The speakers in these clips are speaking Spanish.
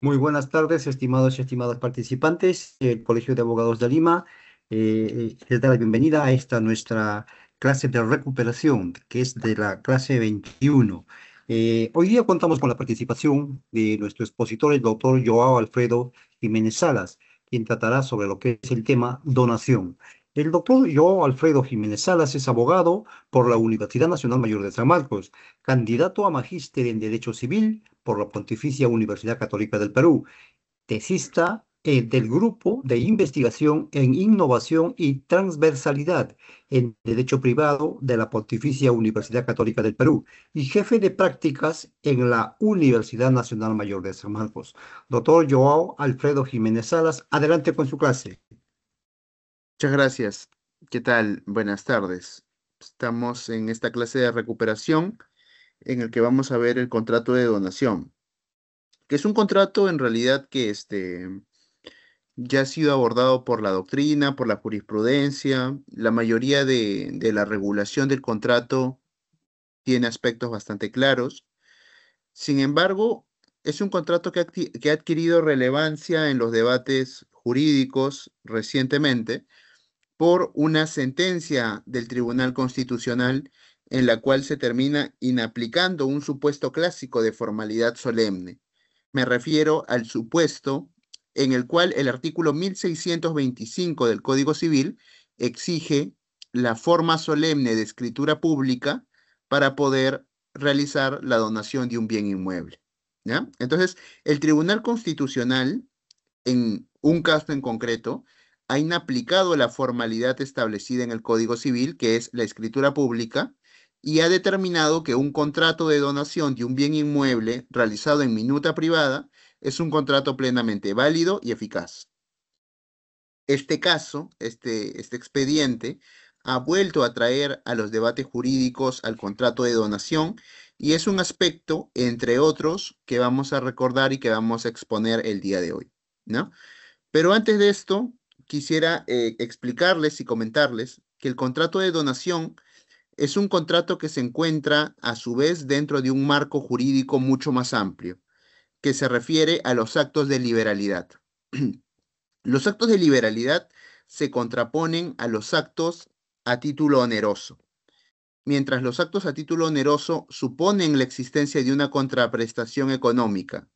Muy buenas tardes, estimados y estimadas participantes del Colegio de Abogados de Lima. Les da la bienvenida a esta nuestra clase de recuperación, que es de la clase 21. Hoy día contamos con la participación de nuestro expositor, el doctor Joao Alfredo Jiménez Salas, quien tratará sobre lo que es el tema donación. El doctor Joao Alfredo Jiménez Salas es abogado por la Universidad Nacional Mayor de San Marcos, candidato a magíster en Derecho Civil por la Pontificia Universidad Católica del Perú, tesista del Grupo de Investigación en Innovación y Transversalidad en Derecho Privado de la Pontificia Universidad Católica del Perú y jefe de prácticas en la Universidad Nacional Mayor de San Marcos. Doctor Joao Alfredo Jiménez Salas, adelante con su clase. Muchas gracias. ¿Qué tal? Buenas tardes. Estamos en esta clase de recuperación en el que vamos a ver el contrato de donación, que es un contrato en realidad que ya ha sido abordado por la doctrina, por la jurisprudencia. La mayoría de la regulación del contrato tiene aspectos bastante claros. Sin embargo, es un contrato que ha adquirido relevancia en los debates jurídicos recientemente por una sentencia del Tribunal Constitucional en la cual se termina inaplicando un supuesto clásico de formalidad solemne. Me refiero al supuesto en el cual el artículo 1625 del Código Civil exige la forma solemne de escritura pública para poder realizar la donación de un bien inmueble. ¿Ya? Entonces, el Tribunal Constitucional en un caso en concreto, ha inaplicado la formalidad establecida en el Código Civil, que es la escritura pública, y ha determinado que un contrato de donación de un bien inmueble realizado en minuta privada es un contrato plenamente válido y eficaz. Este caso, este expediente, ha vuelto a traer a los debates jurídicos al contrato de donación y es un aspecto, entre otros, que vamos a recordar y que vamos a exponer el día de hoy, ¿no? Pero antes de esto, quisiera explicarles y comentarles que el contrato de donación es un contrato que se encuentra a su vez dentro de un marco jurídico mucho más amplio, que se refiere a los actos de liberalidad. Los actos de liberalidad se contraponen a los actos a título oneroso. Mientras los actos a título oneroso suponen la existencia de una contraprestación económica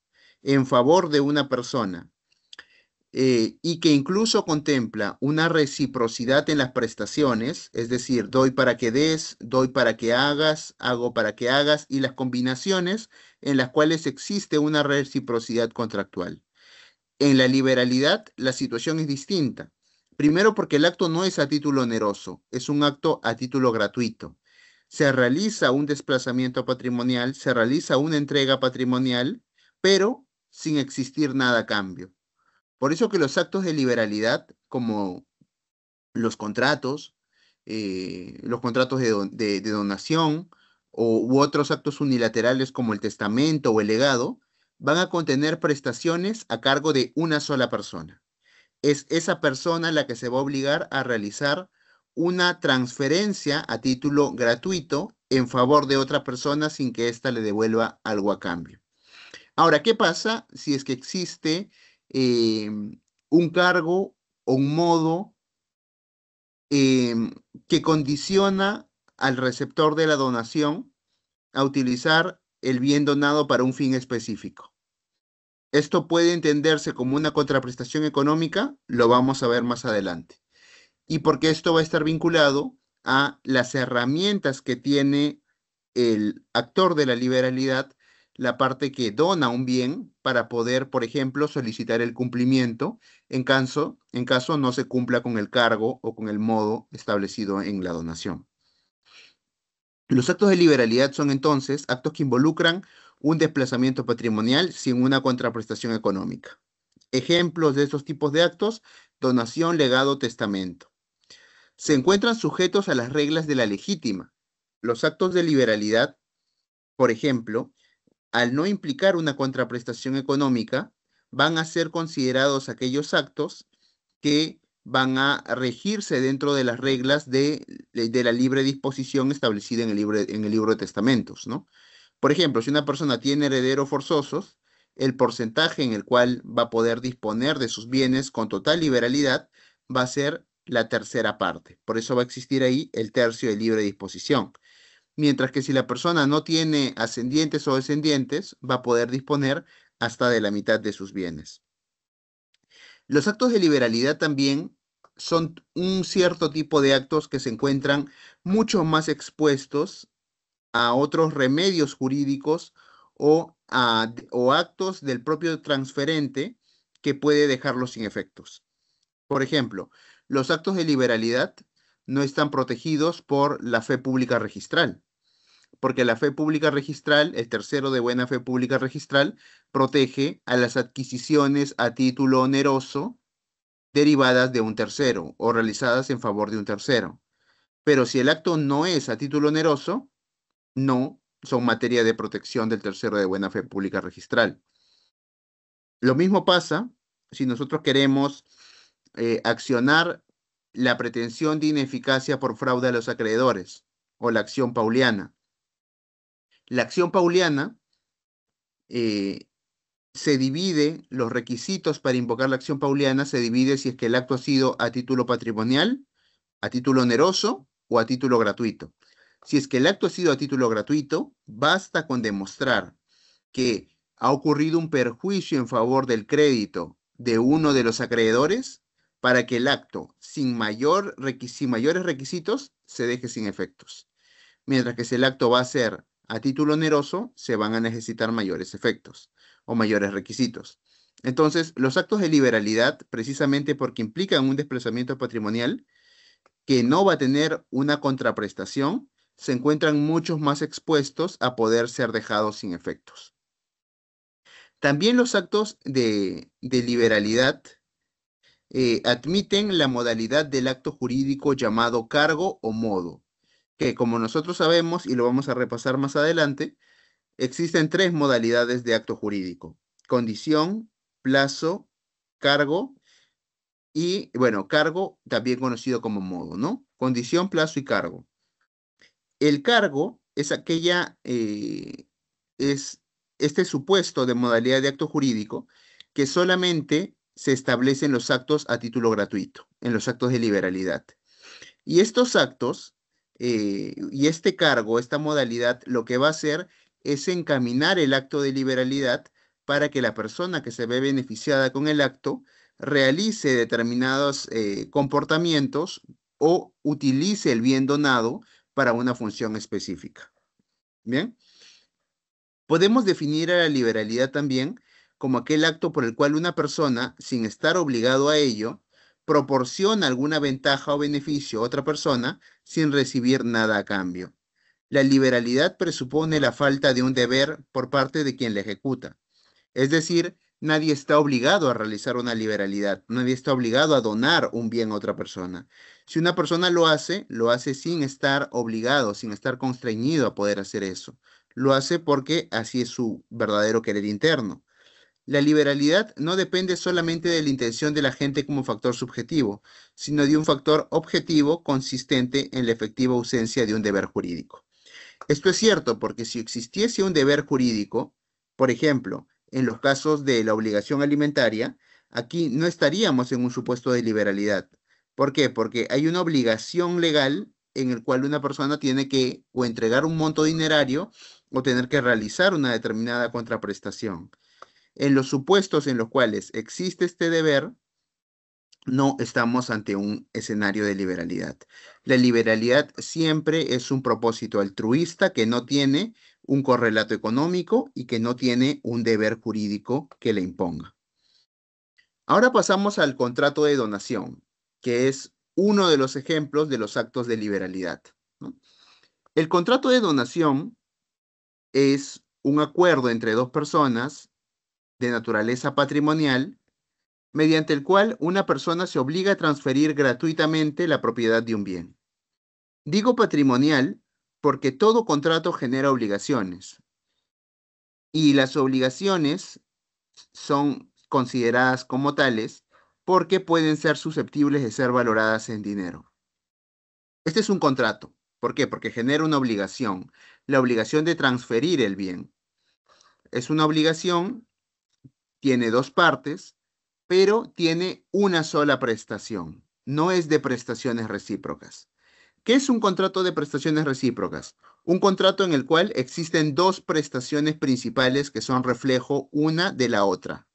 en favor de una persona y que incluso contempla una reciprocidad en las prestaciones, es decir, doy para que des, doy para que hagas, hago para que hagas, y las combinaciones en las cuales existe una reciprocidad contractual. En la liberalidad, la situación es distinta. Primero porque el acto no es a título oneroso, es un acto a título gratuito. Se realiza un desplazamiento patrimonial, se realiza una entrega patrimonial, pero sin existir nada a cambio. Por eso que los actos de liberalidad, como los los contratos de donación u otros actos unilaterales como el testamento o el legado, van a contener prestaciones a cargo de una sola persona. Es esa persona la que se va a obligar a realizar una transferencia a título gratuito en favor de otra persona sin que ésta le devuelva algo a cambio. Ahora, ¿qué pasa si es que existe un cargo o un modo que condiciona al receptor de la donación a utilizar el bien donado para un fin específico? Esto puede entenderse como una contraprestación económica, lo vamos a ver más adelante. Y porque esto va a estar vinculado a las herramientas que tiene el actor de la liberalidad, la parte que dona un bien para poder, por ejemplo, solicitar el cumplimiento en caso no se cumpla con el cargo o con el modo establecido en la donación. Los actos de liberalidad son entonces actos que involucran un desplazamiento patrimonial sin una contraprestación económica. Ejemplos de estos tipos de actos: donación, legado, testamento. Se encuentran sujetos a las reglas de la legítima. Los actos de liberalidad, por ejemplo, al no implicar una contraprestación económica, van a ser considerados aquellos actos que van a regirse dentro de las reglas de la libre disposición establecida en el libro de testamentos, ¿no? Por ejemplo, si una persona tiene herederos forzosos, el porcentaje en el cual va a poder disponer de sus bienes con total liberalidad va a ser la tercera parte. Por eso va a existir ahí el tercio de libre disposición. Mientras que si la persona no tiene ascendientes o descendientes, va a poder disponer hasta de la mitad de sus bienes. Los actos de liberalidad también son un cierto tipo de actos que se encuentran mucho más expuestos a otros remedios jurídicos o actos del propio transferente que puede dejarlos sin efectos. Por ejemplo, los actos de liberalidad no están protegidos por la fe pública registral, porque la fe pública registral, el tercero de buena fe pública registral, protege a las adquisiciones a título oneroso derivadas de un tercero o realizadas en favor de un tercero. Pero si el acto no es a título oneroso, no son materia de protección del tercero de buena fe pública registral. Lo mismo pasa si nosotros queremos accionar la pretensión de ineficacia por fraude a los acreedores o la acción pauliana. La acción pauliana eh, se divide, los requisitos para invocar la acción pauliana se divide si es que el acto ha sido a título patrimonial, a título oneroso o a título gratuito. Si es que el acto ha sido a título gratuito, basta con demostrar que ha ocurrido un perjuicio en favor del crédito de uno de los acreedores para que el acto, sin mayores requisitos, se deje sin efectos. Mientras que si el acto va a ser a título oneroso, se van a necesitar mayores efectos o mayores requisitos. Entonces, los actos de liberalidad, precisamente porque implican un desplazamiento patrimonial que no va a tener una contraprestación, se encuentran muchos más expuestos a poder ser dejados sin efectos. También los actos de liberalidad admiten la modalidad del acto jurídico llamado cargo o modo, que como nosotros sabemos y lo vamos a repasar más adelante, existen tres modalidades de acto jurídico: condición, plazo, cargo y, bueno, cargo también conocido como modo, ¿no? Condición, plazo y cargo. El cargo es es este supuesto de modalidad de acto jurídico que solamente se establece en los actos a título gratuito, en los actos de liberalidad. Y estos actos y este cargo, esta modalidad, lo que va a hacer es encaminar el acto de liberalidad para que la persona que se ve beneficiada con el acto realice determinados comportamientos o utilice el bien donado para una función específica. Bien, podemos definir a la liberalidad también como aquel acto por el cual una persona, sin estar obligado a ello, proporciona alguna ventaja o beneficio a otra persona sin recibir nada a cambio. La liberalidad presupone la falta de un deber por parte de quien la ejecuta. Es decir, nadie está obligado a realizar una liberalidad, nadie está obligado a donar un bien a otra persona. Si una persona lo hace sin estar obligado, sin estar constreñido a poder hacer eso. Lo hace porque así es su verdadero querer interno. La liberalidad no depende solamente de la intención de la gente como factor subjetivo, sino de un factor objetivo consistente en la efectiva ausencia de un deber jurídico. Esto es cierto porque si existiese un deber jurídico, por ejemplo, en los casos de la obligación alimentaria, aquí no estaríamos en un supuesto de liberalidad. ¿Por qué? Porque hay una obligación legal en el cual una persona tiene que o entregar un monto dinerario o tener que realizar una determinada contraprestación. En los supuestos en los cuales existe este deber, no estamos ante un escenario de liberalidad. La liberalidad siempre es un propósito altruista que no tiene un correlato económico y que no tiene un deber jurídico que le imponga. Ahora pasamos al contrato de donación, que es uno de los ejemplos de los actos de liberalidad, ¿no? El contrato de donación es un acuerdo entre dos personas de naturaleza patrimonial mediante el cual una persona se obliga a transferir gratuitamente la propiedad de un bien. Digo patrimonial porque todo contrato genera obligaciones y las obligaciones son consideradas como tales porque pueden ser susceptibles de ser valoradas en dinero. Este es un contrato. ¿Por qué? Porque genera una obligación, la obligación de transferir el bien. Es una obligación tiene dos partes, pero tiene una sola prestación. No es de prestaciones recíprocas. ¿Qué es un contrato de prestaciones recíprocas? Un contrato en el cual existen dos prestaciones principales que son reflejo una de la otra.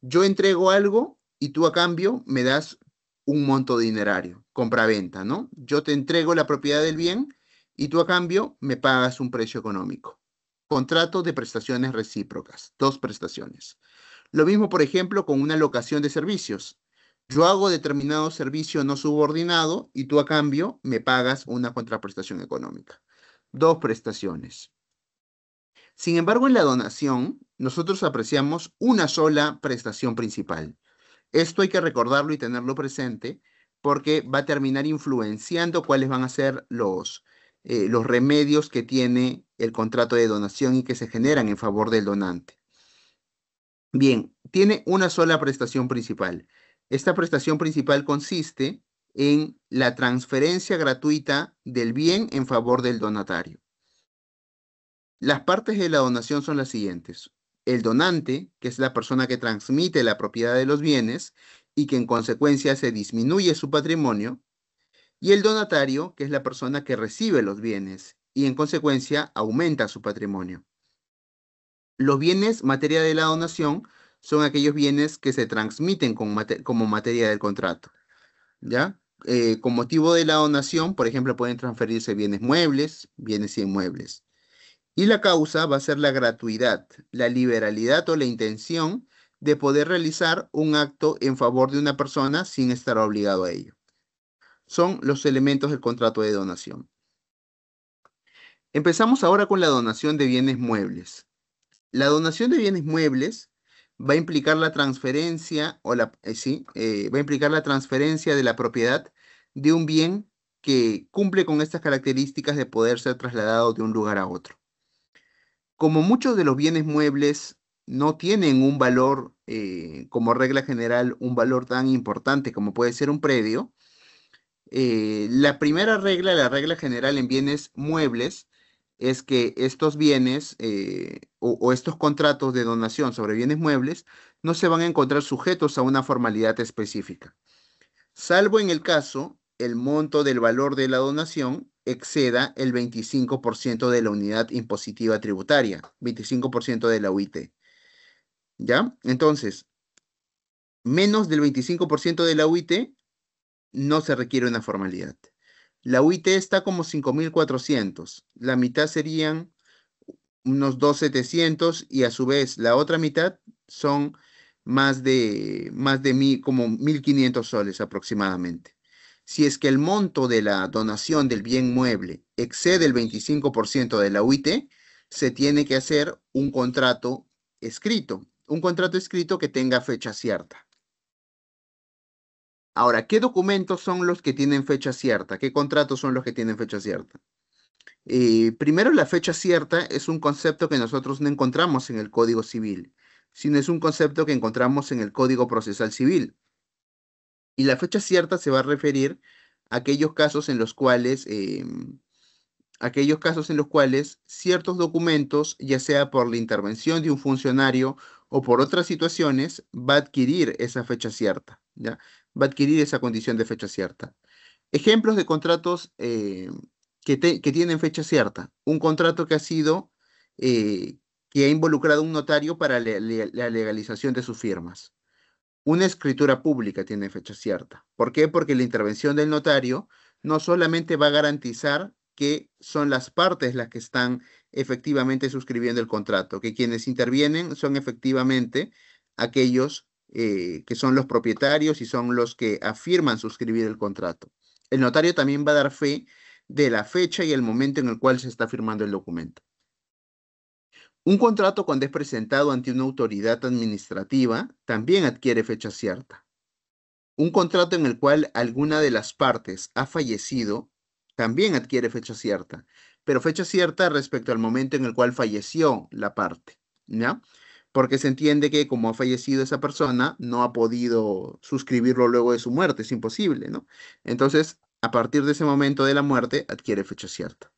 Yo entrego algo y tú a cambio me das un monto dinerario, compra-venta, ¿no? Yo te entrego la propiedad del bien y tú a cambio me pagas un precio económico. Contrato de prestaciones recíprocas, dos prestaciones. Lo mismo, por ejemplo, con una locación de servicios. Yo hago determinado servicio no subordinado y tú a cambio me pagas una contraprestación económica. Dos prestaciones. Sin embargo, en la donación, nosotros apreciamos una sola prestación principal. Esto hay que recordarlo y tenerlo presente porque va a terminar influenciando cuáles van a ser los remedios que tiene el contrato de donación y que se generan en favor del donante. Bien, tiene una sola prestación principal. Esta prestación principal consiste en la transferencia gratuita del bien en favor del donatario. Las partes de la donación son las siguientes. El donante, que es la persona que transmite la propiedad de los bienes y que en consecuencia se disminuye su patrimonio, y el donatario, que es la persona que recibe los bienes y en consecuencia aumenta su patrimonio. Los bienes materia de la donación son aquellos bienes que se transmiten como materia del contrato, ¿ya? Con motivo de la donación, por ejemplo, pueden transferirse bienes muebles, bienes inmuebles. Y la causa va a ser la gratuidad, la liberalidad o la intención de poder realizar un acto en favor de una persona sin estar obligado a ello. Son los elementos del contrato de donación. Empezamos ahora con la donación de bienes muebles. La donación de bienes muebles va a implicar la transferencia va a implicar la transferencia de la propiedad de un bien que cumple con estas características de poder ser trasladado de un lugar a otro. Como muchos de los bienes muebles no tienen un valor, como regla general, un valor tan importante como puede ser un predio, la primera regla, la regla general en bienes muebles, es que estos bienes o estos contratos de donación sobre bienes muebles no se van a encontrar sujetos a una formalidad específica, salvo en el caso el monto del valor de la donación exceda el 25% de la unidad impositiva tributaria, 25% de la UIT. ¿Ya? Entonces, menos del 25% de la UIT no se requiere una formalidad. La UIT está como 5.400. La mitad serían unos 2.700 y a su vez la otra mitad son como 1.500 soles aproximadamente. Si es que el monto de la donación del bien mueble excede el 25% de la UIT, se tiene que hacer un contrato escrito que tenga fecha cierta. Ahora, ¿qué documentos son los que tienen fecha cierta? ¿Qué contratos son los que tienen fecha cierta? Primero, la fecha cierta es un concepto que nosotros no encontramos en el Código Civil, sino es un concepto que encontramos en el Código Procesal Civil. Y la fecha cierta se va a referir a aquellos casos en los cuales ciertos documentos, ya sea por la intervención de un funcionario o por otras situaciones, va a adquirir esa fecha cierta, ¿ya? Va a adquirir esa condición de fecha cierta. Ejemplos de contratos que tienen fecha cierta. Un contrato eh, que ha involucrado a un notario para la legalización de sus firmas. Una escritura pública tiene fecha cierta. ¿Por qué? Porque la intervención del notario no solamente va a garantizar que son las partes las que están efectivamente suscribiendo el contrato, que quienes intervienen son efectivamente aquellos que son los propietarios y son los que afirman suscribir el contrato. El notario también va a dar fe de la fecha y el momento en el cual se está firmando el documento. Un contrato cuando es presentado ante una autoridad administrativa también adquiere fecha cierta. Un contrato en el cual alguna de las partes ha fallecido también adquiere fecha cierta, pero fecha cierta respecto al momento en el cual falleció la parte, ¿ya? Porque se entiende que como ha fallecido esa persona, no ha podido suscribirlo luego de su muerte, es imposible, ¿no? Entonces, a partir de ese momento de la muerte, adquiere fecha cierta.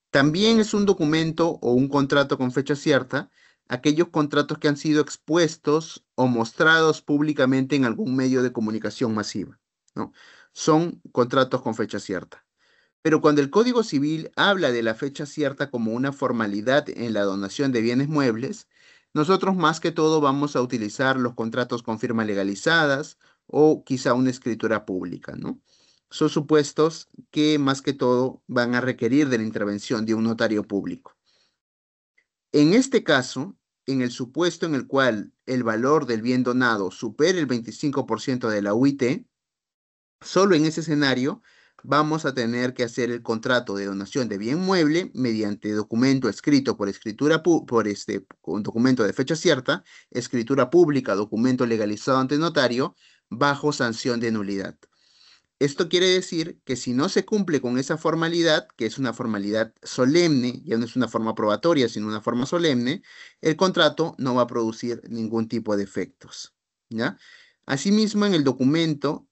También es un documento o un contrato con fecha cierta aquellos contratos que han sido expuestos o mostrados públicamente en algún medio de comunicación masiva, ¿no? Son contratos con fecha cierta. Pero cuando el Código Civil habla de la fecha cierta como una formalidad en la donación de bienes muebles, nosotros más que todo vamos a utilizar los contratos con firma legalizadas o quizá una escritura pública, ¿no? Son supuestos que más que todo van a requerir de la intervención de un notario público. En este caso, en el supuesto en el cual el valor del bien donado supere el 25% de la UIT, solo en ese escenario vamos a tener que hacer el contrato de donación de bien mueble mediante documento escrito por con documento de fecha cierta, escritura pública, documento legalizado ante notario, bajo sanción de nulidad. Esto quiere decir que si no se cumple con esa formalidad, que es una formalidad solemne, ya no es una forma probatoria, sino una forma solemne, el contrato no va a producir ningún tipo de efectos, ¿ya? Asimismo, en el documento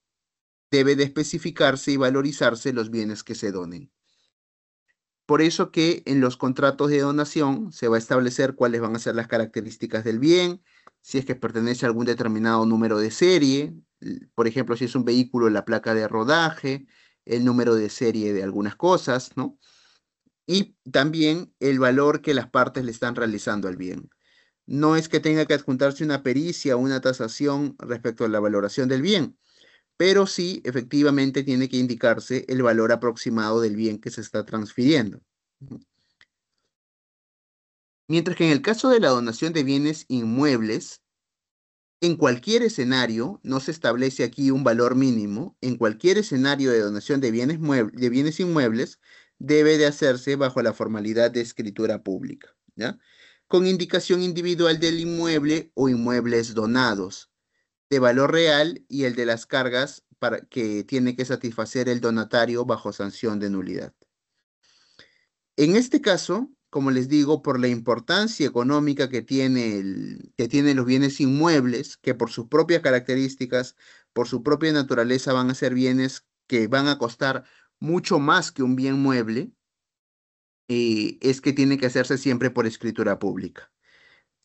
debe de especificarse y valorizarse los bienes que se donen. Por eso que en los contratos de donación se va a establecer cuáles van a ser las características del bien, si es que pertenece a algún determinado número de serie, por ejemplo, si es un vehículo, la placa de rodaje, el número de serie de algunas cosas, ¿no? Y también el valor que las partes le están realizando al bien. No es que tenga que adjuntarse una pericia o una tasación respecto a la valoración del bien, pero sí efectivamente tiene que indicarse el valor aproximado del bien que se está transfiriendo. Mientras que en el caso de la donación de bienes inmuebles, en cualquier escenario, no se establece aquí un valor mínimo, en cualquier escenario de donación de bienes inmuebles, debe de hacerse bajo la formalidad de escritura pública, ¿ya? Con indicación individual del inmueble o inmuebles donados, de valor real y el de las cargas para que tiene que satisfacer el donatario bajo sanción de nulidad. En este caso, como les digo, por la importancia económica que tienen los bienes inmuebles, que por sus propias características, por su propia naturaleza, van a ser bienes que van a costar mucho más que un bien mueble, es que tiene que hacerse siempre por escritura pública.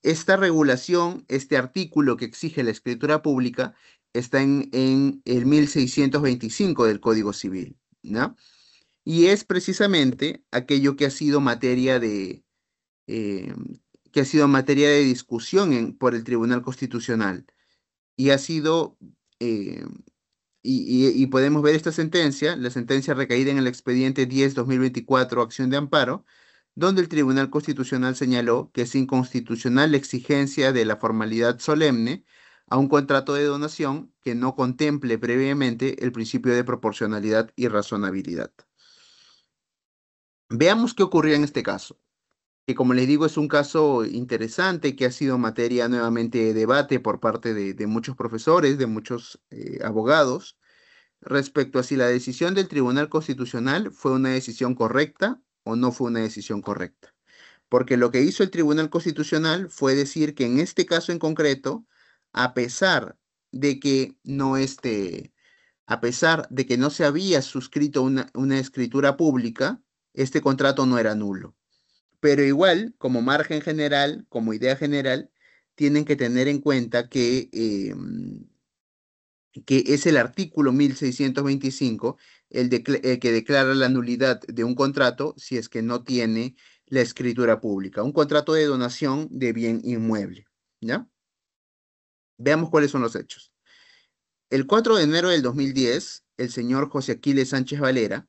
Esta regulación, este artículo que exige la escritura pública, está en el 1625 del Código Civil, ¿no? Y es precisamente aquello que ha sido eh, materia de discusión por el Tribunal Constitucional. Y ha sido, eh, y podemos ver esta sentencia, la sentencia recaída en el expediente 10/2024, acción de amparo, donde el Tribunal Constitucional señaló que es inconstitucional la exigencia de la formalidad solemne a un contrato de donación que no contemple previamente el principio de proporcionalidad y razonabilidad. Veamos qué ocurrió en este caso, que como les digo es un caso interesante que ha sido materia nuevamente de debate por parte de muchos profesores, de muchos abogados, respecto a si la decisión del Tribunal Constitucional fue una decisión correcta o no fue una decisión correcta. Porque lo que hizo el Tribunal Constitucional fue decir que en este caso en concreto, a pesar de que no a pesar de que no se había suscrito una escritura pública, este contrato no era nulo. Pero igual, como margen general, como idea general, tienen que tener en cuenta que es el artículo 1625 el que declara la nulidad de un contrato si es que no tiene la escritura pública, un contrato de donación de bien inmueble, ¿ya? Veamos cuáles son los hechos. El 4 de enero del 2010, el señor José Aquiles Sánchez Valera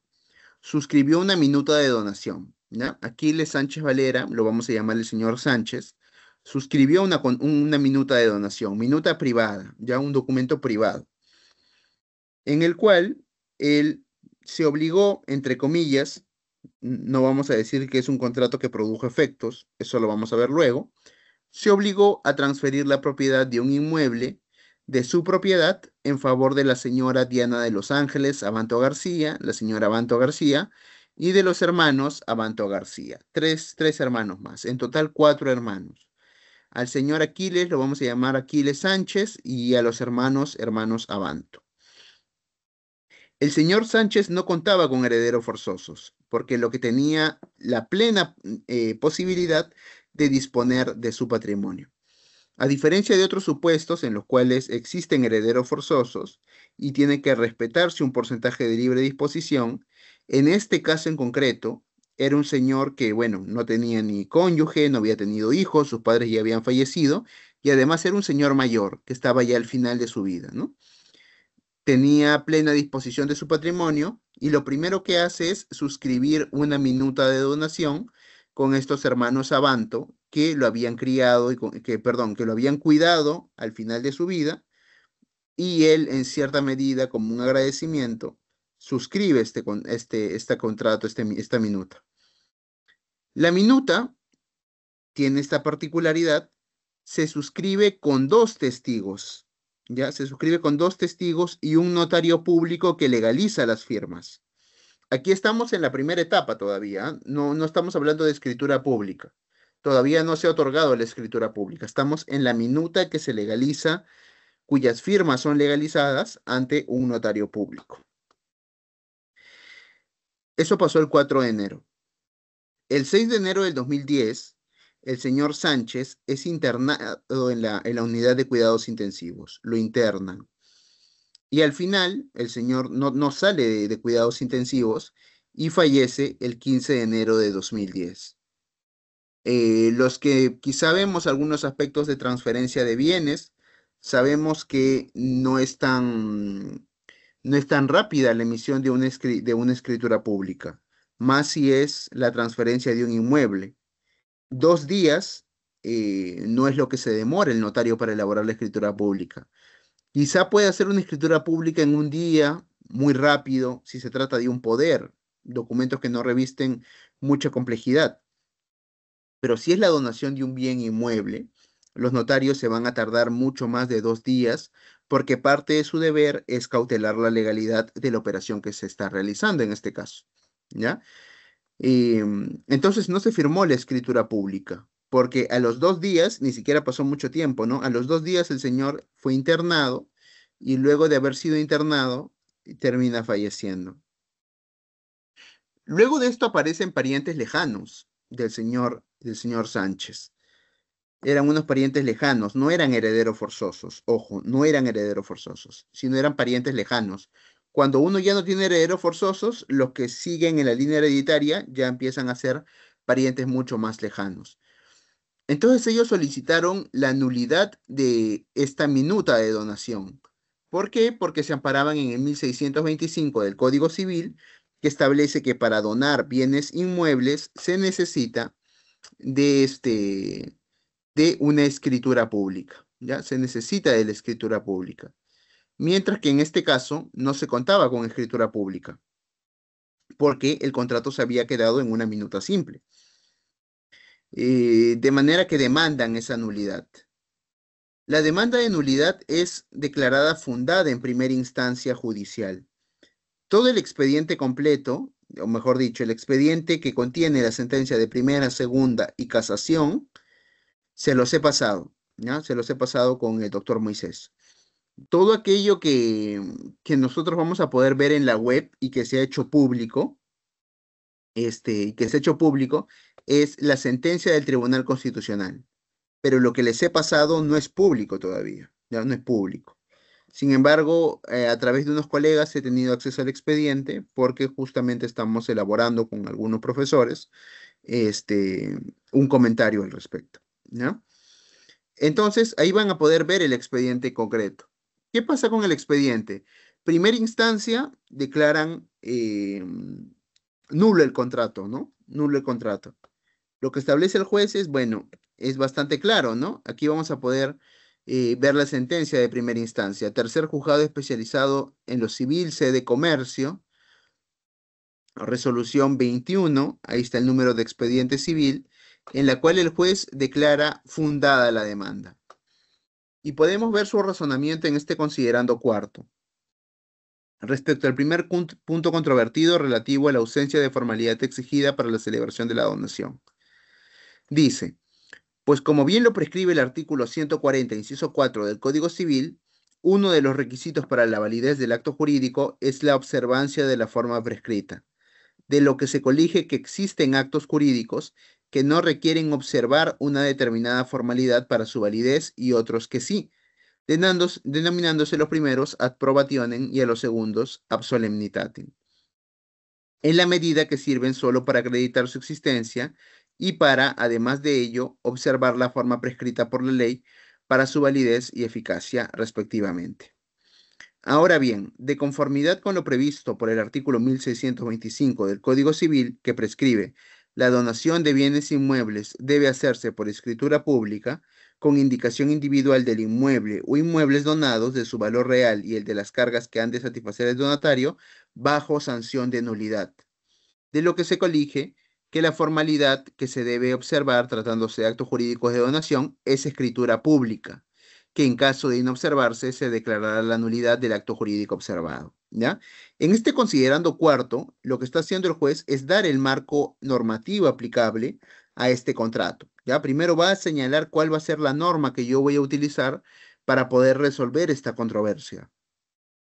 suscribió una minuta de donación, ¿ya? Aquiles Sánchez Valera, lo vamos a llamar el señor Sánchez, suscribió una minuta de donación, minuta privada, ya un documento privado, en el cual él se obligó, entre comillas, no vamos a decir que es un contrato que produjo efectos, eso lo vamos a ver luego, se obligó a transferir la propiedad de un inmueble de su propiedad en favor de la señora Diana de los Ángeles Abanto García, la señora Abanto García, y de los hermanos Abanto García. Tres hermanos más, en total cuatro hermanos. Al señor Aquiles lo vamos a llamar Aquiles Sánchez y a los hermanos Abanto. El señor Sánchez no contaba con herederos forzosos, porque lo que tenía la plena posibilidad de disponer de su patrimonio. A diferencia de otros supuestos en los cuales existen herederos forzosos y tiene que respetarse un porcentaje de libre disposición, en este caso en concreto, era un señor que, bueno, no tenía ni cónyuge, no había tenido hijos, sus padres ya habían fallecido, y además era un señor mayor que estaba ya al final de su vida, ¿no? Tenía plena disposición de su patrimonio y lo primero que hace es suscribir una minuta de donación con estos hermanos Abanto que lo habían criado y perdón, que lo habían cuidado al final de su vida, y él en cierta medida como un agradecimiento suscribe este contrato, esta minuta. La minuta tiene esta particularidad: se suscribe con dos testigos, ¿ya? Se suscribe con dos testigos y un notario público que legaliza las firmas. Aquí estamos en la primera etapa todavía, ¿eh? No estamos hablando de escritura pública. Todavía no se ha otorgado la escritura pública. Estamos en la minuta que se legaliza, cuyas firmas son legalizadas ante un notario público. Eso pasó el 4 de enero. El 6 de enero del 2010, el señor Sánchez es internado en la unidad de cuidados intensivos. Lo internan. Y al final, el señor no sale de cuidados intensivos y fallece el 15 de enero de 2010. Los que quizá vemos algunos aspectos de transferencia de bienes, sabemos que no es tan rápida la emisión de una escritura pública, más si es la transferencia de un inmueble. 2 días no es lo que se demora el notario para elaborar la escritura pública. Quizá pueda hacer una escritura pública en un día, muy rápido, si se trata de un poder, documentos que no revisten mucha complejidad. Pero si es la donación de un bien inmueble, los notarios se van a tardar mucho más de 2 días, porque parte de su deber es cautelar la legalidad de la operación que se está realizando en este caso, ¿ya? Entonces no se firmó la escritura pública, porque a los 2 días, ni siquiera pasó mucho tiempo, ¿no? A los 2 días el señor fue internado y luego de haber sido internado, termina falleciendo. Luego de esto aparecen parientes lejanos del señor Sánchez. Eran unos parientes lejanos, no eran herederos forzosos, ojo, no eran herederos forzosos, sino eran parientes lejanos. Cuando uno ya no tiene herederos forzosos, los que siguen en la línea hereditaria ya empiezan a ser parientes mucho más lejanos. Entonces ellos solicitaron la nulidad de esta minuta de donación. ¿Por qué? Porque se amparaban en el 1625 del Código Civil, que establece que para donar bienes inmuebles se necesita de una escritura pública, ¿ya? Se necesita de la escritura pública. Mientras que en este caso no se contaba con escritura pública, porque el contrato se había quedado en una minuta simple. De manera que demandan esa nulidad. La demanda de nulidad es declarada fundada en primera instancia judicial. Todo el expediente completo, o mejor dicho, el expediente que contiene la sentencia de primera, segunda y casación, se los he pasado, ¿ya? Se los he pasado con el doctor Moisés. Todo aquello que nosotros vamos a poder ver en la web y que se ha hecho público, es la sentencia del Tribunal Constitucional. Pero lo que les he pasado no es público todavía, ya no es público. Sin embargo, a través de unos colegas he tenido acceso al expediente porque justamente estamos elaborando con algunos profesores un comentario al respecto, ¿no? Entonces, ahí van a poder ver el expediente concreto. ¿Qué pasa con el expediente? Primera instancia, declaran nulo el contrato, ¿no? Nulo el contrato. Lo que establece el juez es, bueno, es bastante claro, ¿no? Aquí vamos a poder ver la sentencia de primera instancia. Tercer juzgado especializado en lo civil, sede comercio, resolución 21, ahí está el número de expediente civil, en la cual el juez declara fundada la demanda. Y podemos ver su razonamiento en este considerando cuarto. Respecto al primer punto controvertido relativo a la ausencia de formalidad exigida para la celebración de la donación. Dice, pues como bien lo prescribe el artículo 140, inciso 4 del Código Civil, uno de los requisitos para la validez del acto jurídico es la observancia de la forma prescrita, de lo que se colige que existen actos jurídicos que no requieren observar una determinada formalidad para su validez y otros que sí, denominándose los primeros ad probationem y a los segundos ab solemnitatem, en la medida que sirven solo para acreditar su existencia y para, además de ello, observar la forma prescrita por la ley para su validez y eficacia respectivamente. Ahora bien, de conformidad con lo previsto por el artículo 1625 del Código Civil, que prescribe la donación de bienes inmuebles debe hacerse por escritura pública, con indicación individual del inmueble o inmuebles donados de su valor real y el de las cargas que han de satisfacer el donatario, bajo sanción de nulidad, de lo que se colige que la formalidad que se debe observar tratándose de actos jurídicos de donación es escritura pública, que en caso de inobservarse se declarará la nulidad del acto jurídico observado, ¿ya? En este considerando cuarto, lo que está haciendo el juez es dar el marco normativo aplicable a este contrato, ¿ya? Primero va a señalar cuál va a ser la norma que yo voy a utilizar para poder resolver esta controversia.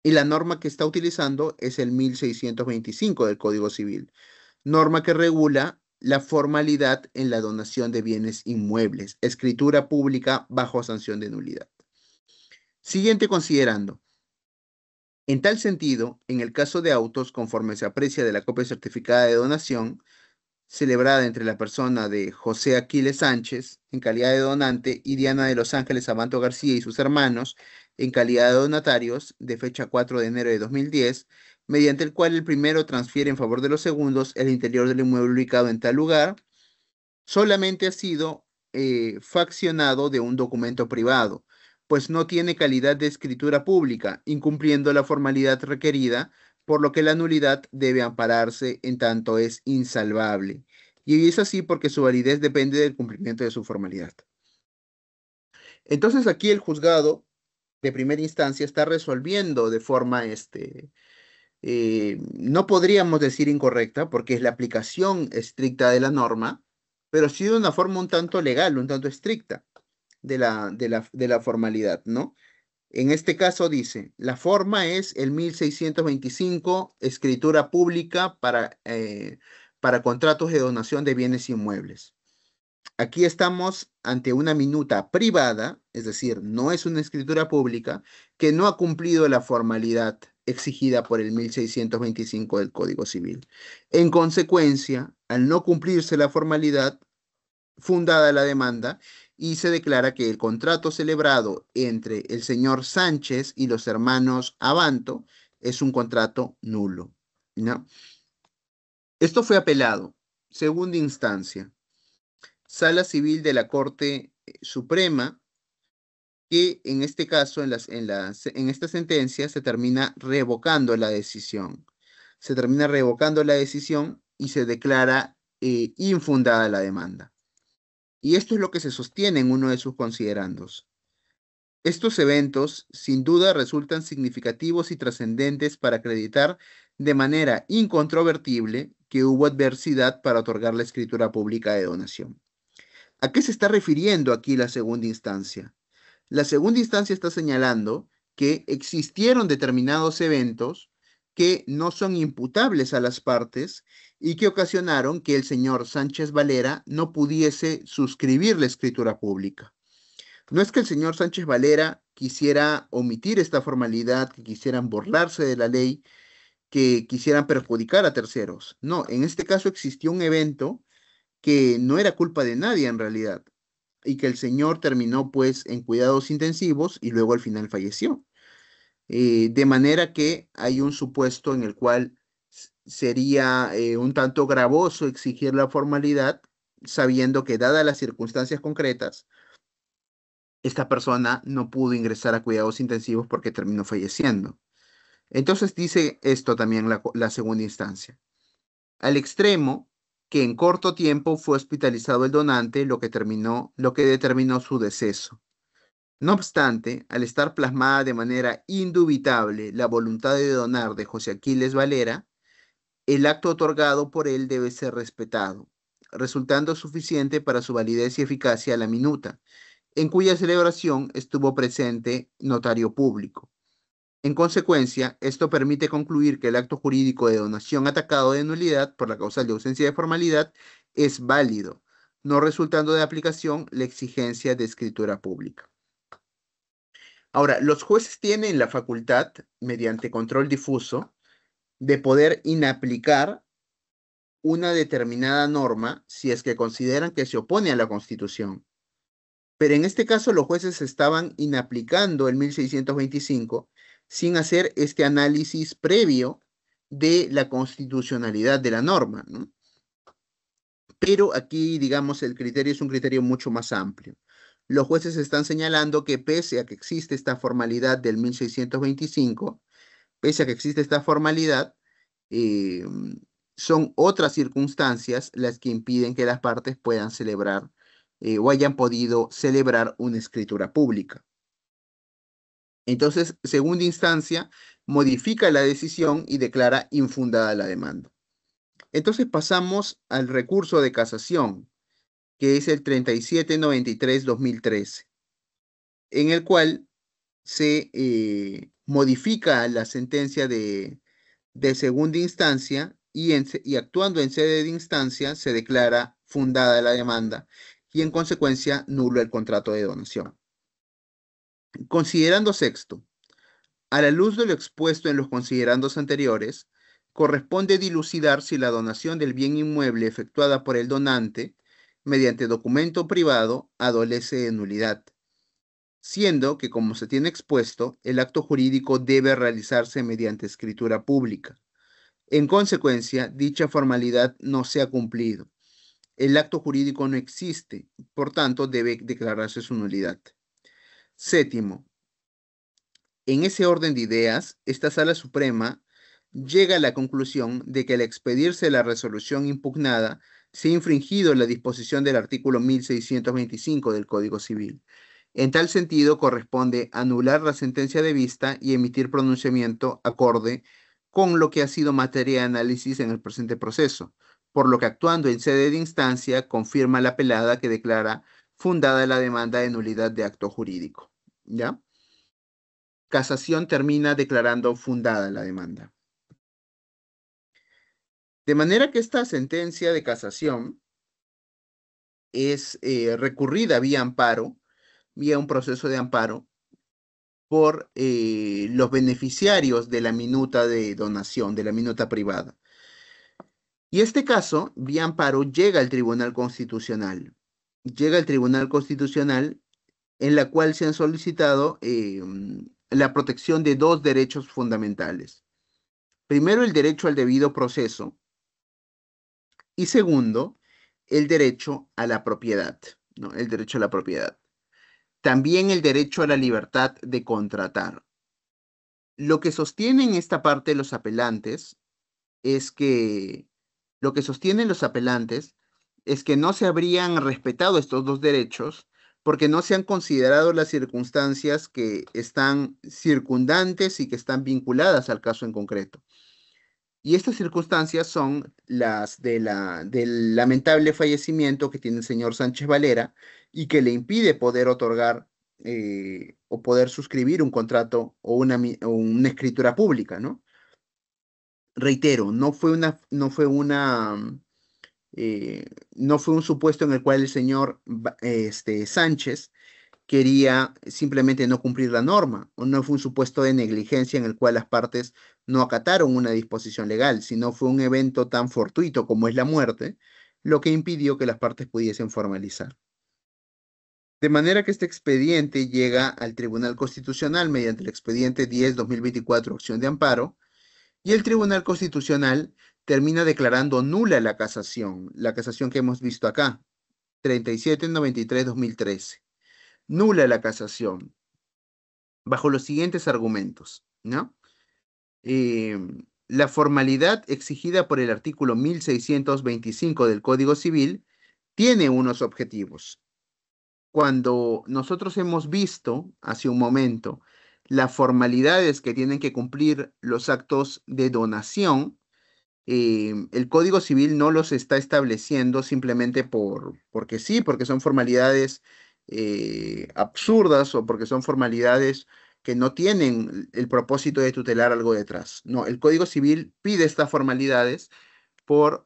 Y la norma que está utilizando es el 1625 del Código Civil, norma que regula la formalidad en la donación de bienes inmuebles, escritura pública bajo sanción de nulidad. Siguiente considerando. En tal sentido, en el caso de autos, conforme se aprecia de la copia certificada de donación, celebrada entre la persona de José Aquiles Sánchez, en calidad de donante, y Diana de los Ángeles Abanto García y sus hermanos, en calidad de donatarios, de fecha 4 de enero de 2010, mediante el cual el primero transfiere en favor de los segundos el interior del inmueble ubicado en tal lugar, solamente ha sido faccionado de un documento privado, pues no tiene calidad de escritura pública, incumpliendo la formalidad requerida, por lo que la nulidad debe ampararse en tanto es insalvable. Y es así porque su validez depende del cumplimiento de su formalidad. Entonces aquí el juzgado de primera instancia está resolviendo de forma, no podríamos decir incorrecta, porque es la aplicación estricta de la norma, pero sí de una forma un tanto legal, un tanto estricta de la formalidad, ¿no? En este caso dice, la forma es el 1625, escritura pública para contratos de donación de bienes inmuebles. Aquí estamos ante una minuta privada, es decir, no es una escritura pública, que no ha cumplido la formalidad exigida por el 1625 del Código Civil. En consecuencia, al no cumplirse la formalidad fundada la demanda, y se declara que el contrato celebrado entre el señor Sánchez y los hermanos Abanto es un contrato nulo, ¿no? Esto fue apelado, segunda instancia. Sala Civil de la Corte Suprema, que en este caso, en esta sentencia, se termina revocando la decisión. Se termina revocando la decisión y se declara infundada la demanda. Y esto es lo que se sostiene en uno de sus considerandos. Estos eventos, sin duda, resultan significativos y trascendentes para acreditar de manera incontrovertible que hubo adversidad para otorgar la escritura pública de donación. ¿A qué se está refiriendo aquí la segunda instancia? La segunda instancia está señalando que existieron determinados eventos que no son imputables a las partes y que ocasionaron que el señor Sánchez Valera no pudiese suscribir la escritura pública. No es que el señor Sánchez Valera quisiera omitir esta formalidad, que quisieran burlarse de la ley, que quisieran perjudicar a terceros. No, en este caso existió un evento que no era culpa de nadie en realidad y que el señor terminó pues en cuidados intensivos y luego al final falleció. De manera que hay un supuesto en el cual sería un tanto gravoso exigir la formalidad, sabiendo que dadas las circunstancias concretas, esta persona no pudo ingresar a cuidados intensivos porque terminó falleciendo. Entonces dice esto también la segunda instancia. Al extremo que en corto tiempo fue hospitalizado el donante, lo que determinó su deceso. No obstante, al estar plasmada de manera indubitable la voluntad de donar de José Aquiles Valera, el acto otorgado por él debe ser respetado, resultando suficiente para su validez y eficacia la minuta, en cuya celebración estuvo presente notario público. En consecuencia, esto permite concluir que el acto jurídico de donación atacado de nulidad por la causal de ausencia de formalidad es válido, no resultando de aplicación la exigencia de escritura pública. Ahora, los jueces tienen la facultad, mediante control difuso, de poder inaplicar una determinada norma si es que consideran que se opone a la Constitución. Pero en este caso los jueces estaban inaplicando el 1625 sin hacer este análisis previo de la constitucionalidad de la norma, ¿no? Pero aquí, digamos, el criterio es un criterio mucho más amplio. Los jueces están señalando que pese a que existe esta formalidad del 1625, pese a que existe esta formalidad, eh, son otras circunstancias las que impiden que las partes puedan celebrar o hayan podido celebrar una escritura pública. Entonces, segunda instancia, modifica la decisión y declara infundada la demanda. Entonces pasamos al recurso de casación, que es el 3793-2013, en el cual se modifica la sentencia de segunda instancia y actuando en sede de instancia se declara fundada la demanda y en consecuencia nulo el contrato de donación. Considerando sexto, a la luz de lo expuesto en los considerandos anteriores, corresponde dilucidar si la donación del bien inmueble efectuada por el donante mediante documento privado adolece de nulidad, siendo que, como se tiene expuesto, el acto jurídico debe realizarse mediante escritura pública. En consecuencia, dicha formalidad no se ha cumplido. El acto jurídico no existe, por tanto, debe declararse su nulidad. Séptimo, en ese orden de ideas, esta Sala Suprema llega a la conclusión de que al expedirse la resolución impugnada, se ha infringido la disposición del artículo 1625 del Código Civil. En tal sentido, corresponde anular la sentencia de vista y emitir pronunciamiento acorde con lo que ha sido materia de análisis en el presente proceso, por lo que actuando en sede de instancia, confirma la apelada que declara fundada la demanda de nulidad de acto jurídico. ¿Ya? Casación termina declarando fundada la demanda. De manera que esta sentencia de casación es recurrida vía amparo, vía un proceso de amparo, por los beneficiarios de la minuta de donación, de la minuta privada. Y este caso, vía amparo, llega al Tribunal Constitucional. Llega al Tribunal Constitucional en la cual se han solicitado la protección de dos derechos fundamentales. Primero, el derecho al debido proceso y segundo, el derecho a la propiedad, ¿no? El derecho a la propiedad. También el derecho a la libertad de contratar. Lo que sostienen esta parte los apelantes es que lo que sostienen los apelantes es que no se habrían respetado estos dos derechos porque no se han considerado las circunstancias que están circundantes y que están vinculadas al caso en concreto. Y estas circunstancias son las del lamentable fallecimiento que tiene el señor Sánchez Valera y que le impide poder otorgar o poder suscribir un contrato o una escritura pública, ¿no? Reitero, eh, no fue un supuesto en el cual el señor Sánchez quería simplemente no cumplir la norma, o no fue un supuesto de negligencia en el cual las partes no acataron una disposición legal, sino fue un evento tan fortuito como es la muerte, lo que impidió que las partes pudiesen formalizar. De manera que este expediente llega al Tribunal Constitucional mediante el expediente 10-2024, opción de amparo, y el Tribunal Constitucional termina declarando nula la casación que hemos visto acá, 3793-2013. Nula la casación, bajo los siguientes argumentos, ¿no? Eh, la formalidad exigida por el artículo 1625 del Código Civil tiene unos objetivos. Cuando nosotros hemos visto hace un momento las formalidades que tienen que cumplir los actos de donación, el Código Civil no los está estableciendo simplemente porque sí, porque son formalidades absurdas o porque son formalidades que no tienen el propósito de tutelar algo detrás. No, el Código Civil pide estas formalidades por,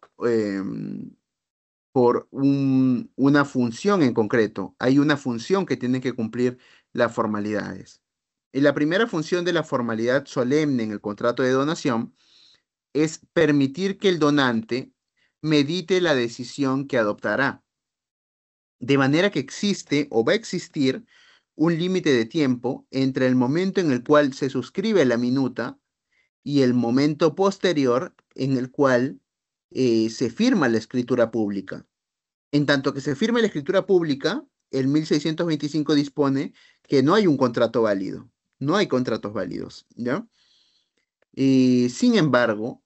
por una función en concreto. Hay una función que tienen que cumplir las formalidades. Y la primera función de la formalidad solemne en el contrato de donación es permitir que el donante medite la decisión que adoptará, de manera que existe o va a existir un límite de tiempo entre el momento en el cual se suscribe la minuta y el momento posterior en el cual se firma la escritura pública. En tanto que se firme la escritura pública, el 1625 dispone que no hay un contrato válido, no hay contratos válidos, ¿ya? Y sin embargo,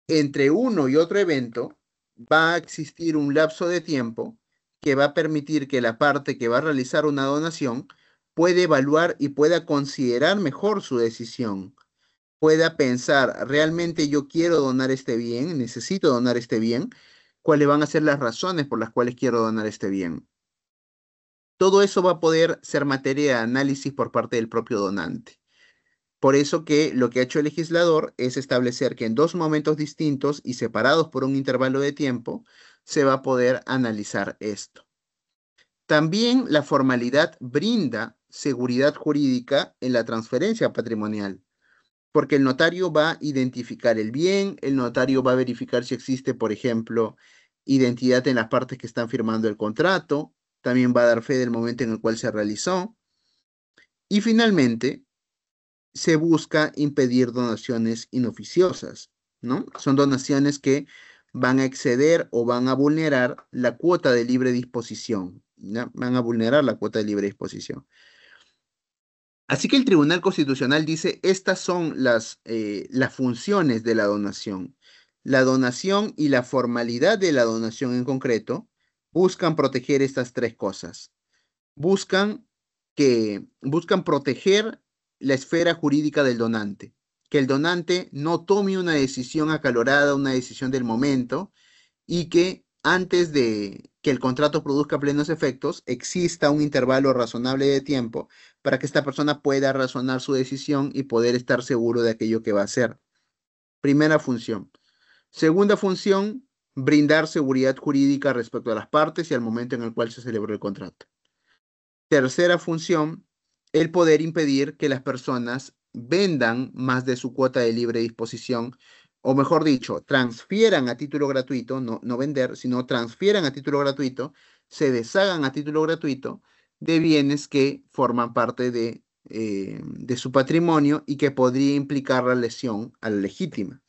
entre uno y otro evento va a existir un lapso de tiempo que va a permitir que la parte que va a realizar una donación pueda evaluar y pueda considerar mejor su decisión, pueda pensar, realmente yo quiero donar este bien, necesito donar este bien, cuáles van a ser las razones por las cuales quiero donar este bien. Todo eso va a poder ser materia de análisis por parte del propio donante. Por eso que lo que ha hecho el legislador es establecer que en dos momentos distintos y separados por un intervalo de tiempo se va a poder analizar esto. También la formalidad brinda seguridad jurídica en la transferencia patrimonial, porque el notario va a identificar el bien, el notario va a verificar si existe, por ejemplo, identidad en las partes que están firmando el contrato, también va a dar fe del momento en el cual se realizó, y finalmente se busca impedir donaciones inoficiosas, ¿no? Son donaciones que van a exceder o van a vulnerar la cuota de libre disposición, ¿ya? Van a vulnerar la cuota de libre disposición. Así que el Tribunal Constitucional dice, estas son las funciones de la donación. La donación y la formalidad de la donación en concreto buscan proteger estas tres cosas. Buscan buscan proteger la esfera jurídica del donante, que el donante no tome una decisión acalorada, una decisión del momento, y que antes de que el contrato produzca plenos efectos, exista un intervalo razonable de tiempo para que esta persona pueda razonar su decisión y poder estar seguro de aquello que va a hacer. Primera función. Segunda función, brindar seguridad jurídica respecto a las partes y al momento en el cual se celebró el contrato. Tercera función, el poder impedir que las personas vendan más de su cuota de libre disposición, o mejor dicho, transfieran a título gratuito, no vender, sino transfieran a título gratuito, se deshagan a título gratuito de bienes que forman parte de su patrimonio y que podría implicar la lesión a la legítima.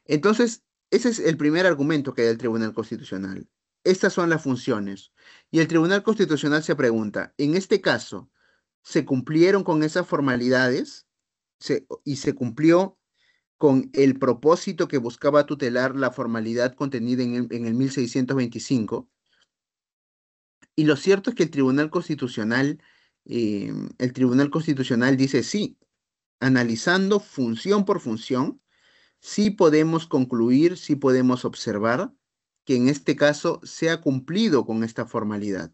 Entonces, ese es el primer argumento que da el Tribunal Constitucional. Estas son las funciones. Y el Tribunal Constitucional se pregunta, en este caso, ¿se cumplieron con esas formalidades? ¿Y se cumplió con el propósito que buscaba tutelar la formalidad contenida en el 1625? Y lo cierto es que el Tribunal Constitucional dice sí, analizando función por función, sí podemos concluir, sí podemos observar que en este caso se ha cumplido con esta formalidad.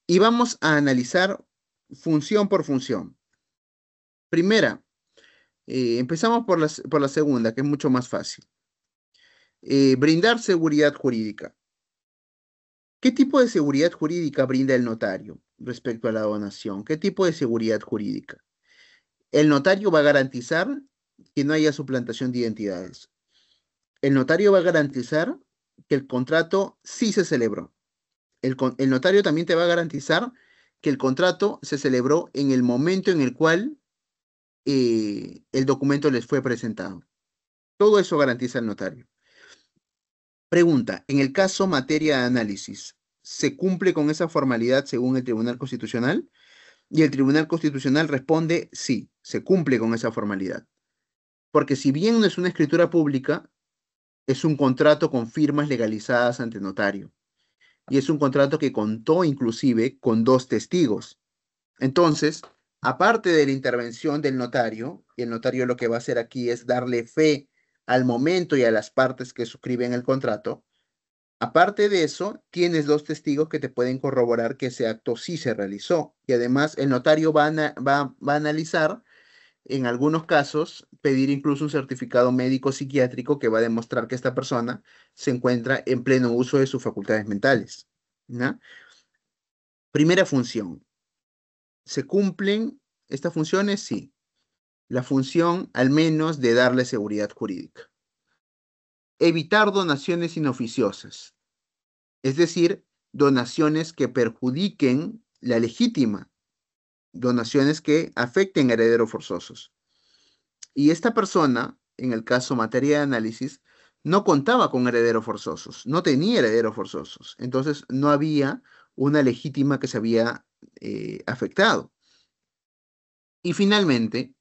Y vamos a analizar función por función. Primera, empezamos por la segunda, que es mucho más fácil. Brindar seguridad jurídica. ¿Qué tipo de seguridad jurídica brinda el notario respecto a la donación? ¿Qué tipo de seguridad jurídica? El notario va a garantizar que no haya suplantación de identidades. El notario va a garantizar que el contrato sí se celebró. El notario también te va a garantizar que el contrato se celebró en el momento en el cual el documento les fue presentado. Todo eso garantiza el notario. Pregunta, en el caso materia de análisis, ¿se cumple con esa formalidad según el Tribunal Constitucional? Y el Tribunal Constitucional responde, sí, se cumple con esa formalidad. Porque si bien no es una escritura pública, es un contrato con firmas legalizadas ante notario. Y es un contrato que contó inclusive con dos testigos. Entonces, aparte de la intervención del notario, y el notario lo que va a hacer aquí es darle fe al momento y a las partes que suscriben el contrato, aparte de eso, tienes dos testigos que te pueden corroborar que ese acto sí se realizó. Y además, el notario va a analizar en algunos casos, pedir incluso un certificado médico psiquiátrico que va a demostrar que esta persona se encuentra en pleno uso de sus facultades mentales, ¿no? Primera función. ¿Se cumplen estas funciones? Sí. La función, al menos, de darle seguridad jurídica. Evitar donaciones inoficiosas, es decir, donaciones que perjudiquen la legítima, donaciones que afecten a herederos forzosos. Y esta persona, en el caso materia de análisis, no contaba con herederos forzosos, no tenía herederos forzosos. Entonces no había una legítima que se había afectado. Y finalmente,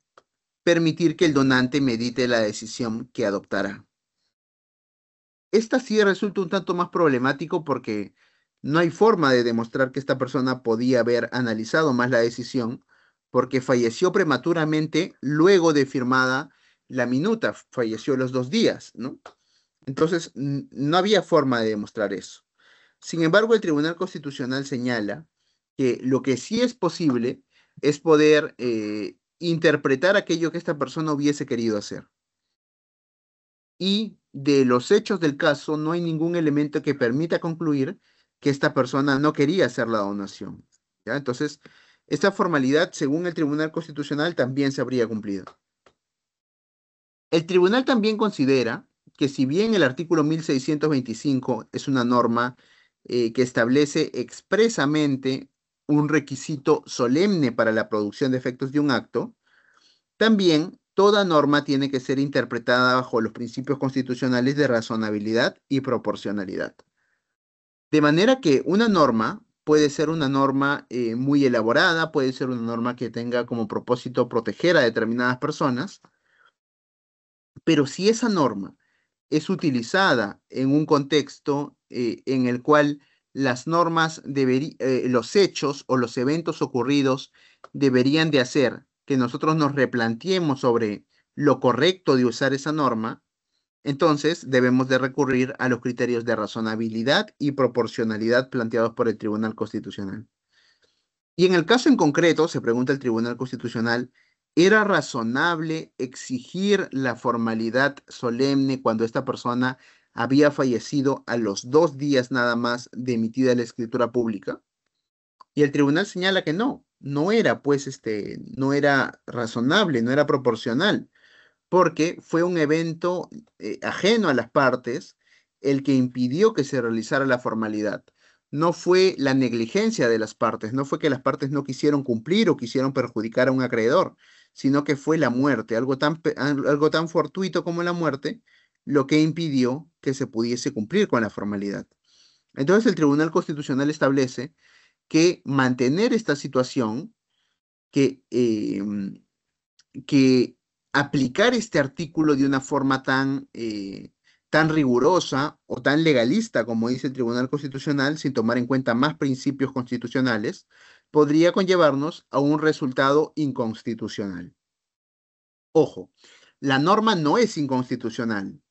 permitir que el donante medite la decisión que adoptará. Esta sí resulta un tanto más problemático porque no hay forma de demostrar que esta persona podía haber analizado más la decisión porque falleció prematuramente luego de firmada la minuta, falleció a los 2 días, ¿no? Entonces, no había forma de demostrar eso. Sin embargo, el Tribunal Constitucional señala que lo que sí es posible es poder interpretar aquello que esta persona hubiese querido hacer. Y de los hechos del caso no hay ningún elemento que permita concluir que esta persona no quería hacer la donación. ¿Ya? Entonces, esta formalidad, según el Tribunal Constitucional, también se habría cumplido. El tribunal también considera que si bien el artículo 1625 es una norma que establece expresamente un requisito solemne para la producción de efectos de un acto, también toda norma tiene que ser interpretada bajo los principios constitucionales de razonabilidad y proporcionalidad. De manera que una norma puede ser una norma muy elaborada, puede ser una norma que tenga como propósito proteger a determinadas personas, pero si esa norma es utilizada en un contexto en el cual los hechos o los eventos ocurridos deberían de hacer que nosotros nos replanteemos sobre lo correcto de usar esa norma, entonces debemos de recurrir a los criterios de razonabilidad y proporcionalidad planteados por el Tribunal Constitucional. Y en el caso en concreto, se pregunta el Tribunal Constitucional, ¿era razonable exigir la formalidad solemne cuando esta persona había fallecido a los 2 días nada más de emitida la escritura pública? Y el tribunal señala que no, no era pues no era razonable, no era proporcional, porque fue un evento ajeno a las partes el que impidió que se realizara la formalidad. No fue la negligencia de las partes, no fue que las partes no quisieron cumplir o quisieron perjudicar a un acreedor, sino que fue la muerte, algo tan fortuito como la muerte, lo que impidió que se pudiese cumplir con la formalidad. Entonces el Tribunal Constitucional establece que mantener esta situación, que que aplicar este artículo de una forma tan rigurosa o tan legalista como dice el Tribunal Constitucional, sin tomar en cuenta más principios constitucionales, podría conllevarnos a un resultado inconstitucional. Ojo, la norma no es inconstitucional,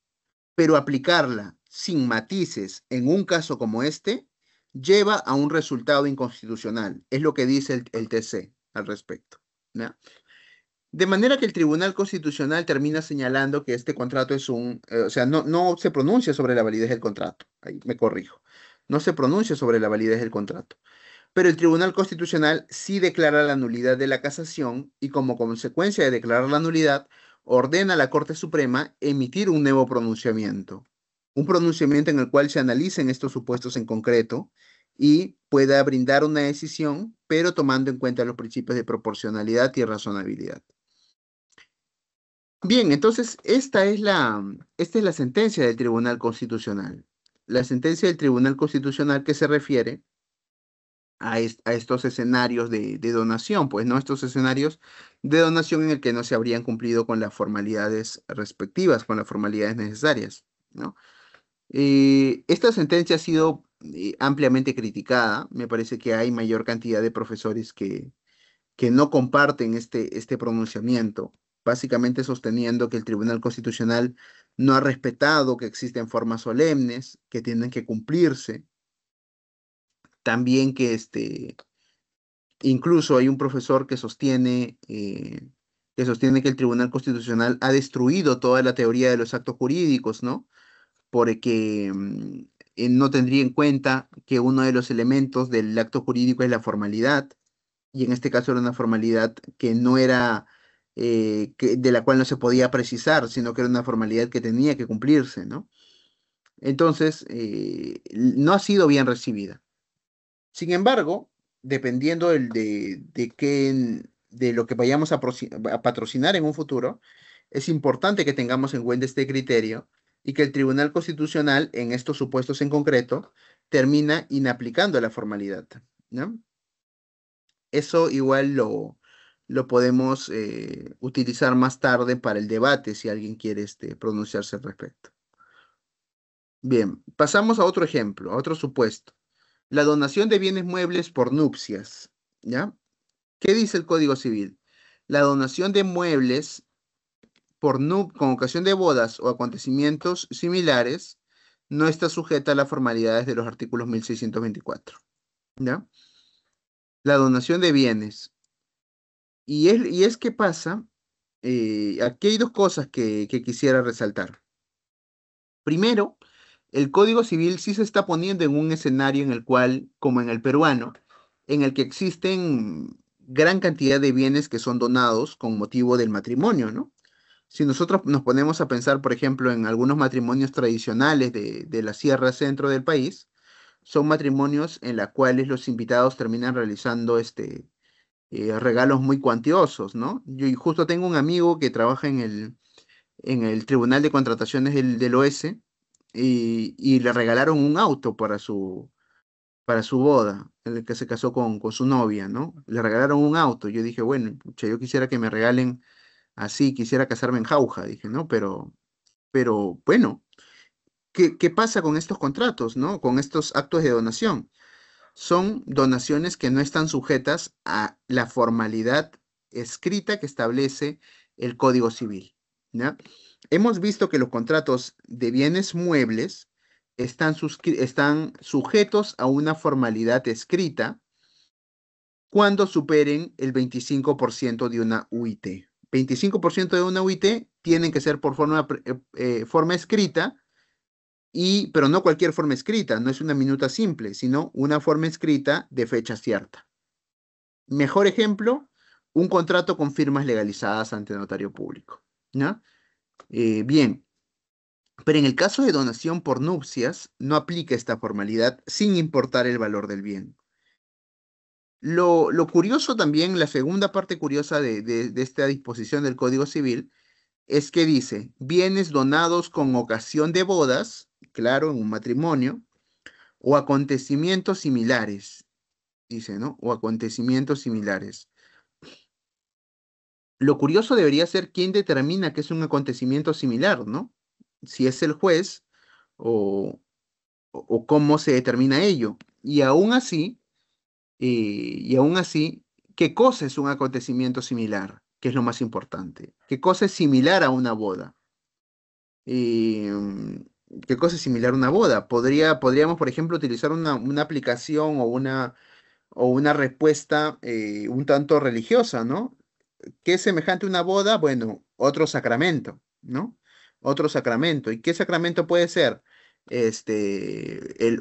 pero aplicarla sin matices en un caso como este lleva a un resultado inconstitucional. Es lo que dice el TC al respecto. ¿Ya? De manera que el Tribunal Constitucional termina señalando que este contrato o sea, no se pronuncia sobre la validez del contrato. Ahí me corrijo. No se pronuncia sobre la validez del contrato. Pero el Tribunal Constitucional sí declara la nulidad de la casación y como consecuencia de declarar la nulidad, ordena a la Corte Suprema emitir un nuevo pronunciamiento. Un pronunciamiento en el cual se analicen estos supuestos en concreto y pueda brindar una decisión, pero tomando en cuenta los principios de proporcionalidad y razonabilidad. Bien, entonces esta es la sentencia del Tribunal Constitucional. La sentencia del Tribunal Constitucional que se refiere a estos escenarios de donación, pues no estos escenarios de donación en el que no se habrían cumplido con las formalidades respectivas, con las formalidades necesarias, ¿no? Esta sentencia ha sido ampliamente criticada. Me parece que hay mayor cantidad de profesores que no comparten este pronunciamiento, básicamente sosteniendo que el Tribunal Constitucional no ha respetado que existen formas solemnes que tienen que cumplirse. También que incluso hay un profesor que sostiene que sostiene que el Tribunal Constitucional ha destruido toda la teoría de los actos jurídicos, ¿no? Porque no tendría en cuenta que uno de los elementos del acto jurídico es la formalidad, y en este caso era una formalidad que no era, de la cual no se podía precisar, sino que era una formalidad que tenía que cumplirse, ¿no? Entonces, no ha sido bien recibida. Sin embargo, dependiendo de lo que vayamos a patrocinar en un futuro, es importante que tengamos en cuenta este criterio y que el Tribunal Constitucional, en estos supuestos en concreto, termina inaplicando la formalidad, ¿no? Eso igual lo podemos utilizar más tarde para el debate si alguien quiere pronunciarse al respecto. Bien, pasamos a otro ejemplo, a otro supuesto. La donación de bienes muebles por nupcias, ¿ya? ¿Qué dice el Código Civil? La donación de muebles con ocasión de bodas o acontecimientos similares no está sujeta a las formalidades de los artículos 1624, ¿ya? La donación de bienes. Y es que pasa, aquí hay dos cosas que quisiera resaltar. Primero, el Código Civil sí se está poniendo en un escenario en el cual, como en el peruano, en el que existen gran cantidad de bienes que son donados con motivo del matrimonio, ¿no? Si nosotros nos ponemos a pensar, por ejemplo, en algunos matrimonios tradicionales de la sierra centro del país, son matrimonios en los cuales los invitados terminan realizando regalos muy cuantiosos, ¿no? Yo justo tengo un amigo que trabaja en el Tribunal de Contrataciones del OS y le regalaron un auto para su boda, en el que se casó con su novia, ¿no? Le regalaron un auto. Yo dije, bueno, pucha, yo quisiera que me regalen así, quisiera casarme en jauja, dije, ¿no? Pero bueno, ¿qué pasa con estos contratos, ¿no? Con estos actos de donación? Son donaciones que no están sujetas a la formalidad escrita que establece el Código Civil, ¿ya? Hemos visto que los contratos de bienes muebles están sujetos a una formalidad escrita cuando superen el 25% de una UIT. 25% de una UIT tienen que ser por forma escrita, pero no cualquier forma escrita, no es una minuta simple, sino una forma escrita de fecha cierta. Mejor ejemplo, un contrato con firmas legalizadas ante notario público, ¿no? Bien, pero en el caso de donación por nupcias, no aplica esta formalidad sin importar el valor del bien. Lo curioso también, la segunda parte curiosa de esta disposición del Código Civil, es que dice, bienes donados con ocasión de bodas, claro, en un matrimonio, o acontecimientos similares, dice, ¿no? O acontecimientos similares. Lo curioso debería ser quién determina que es un acontecimiento similar, ¿no? Si es el juez o, o cómo se determina ello. Y aún así, ¿qué cosa es un acontecimiento similar? ¿Qué es lo más importante? ¿Qué cosa es similar a una boda? Eh, ¿Qué cosa es similar a una boda? Podríamos, por ejemplo, utilizar una aplicación o una respuesta un tanto religiosa, ¿no? ¿Qué es semejante a una boda? Bueno, otro sacramento, ¿no? Otro sacramento. ¿Y qué sacramento puede ser?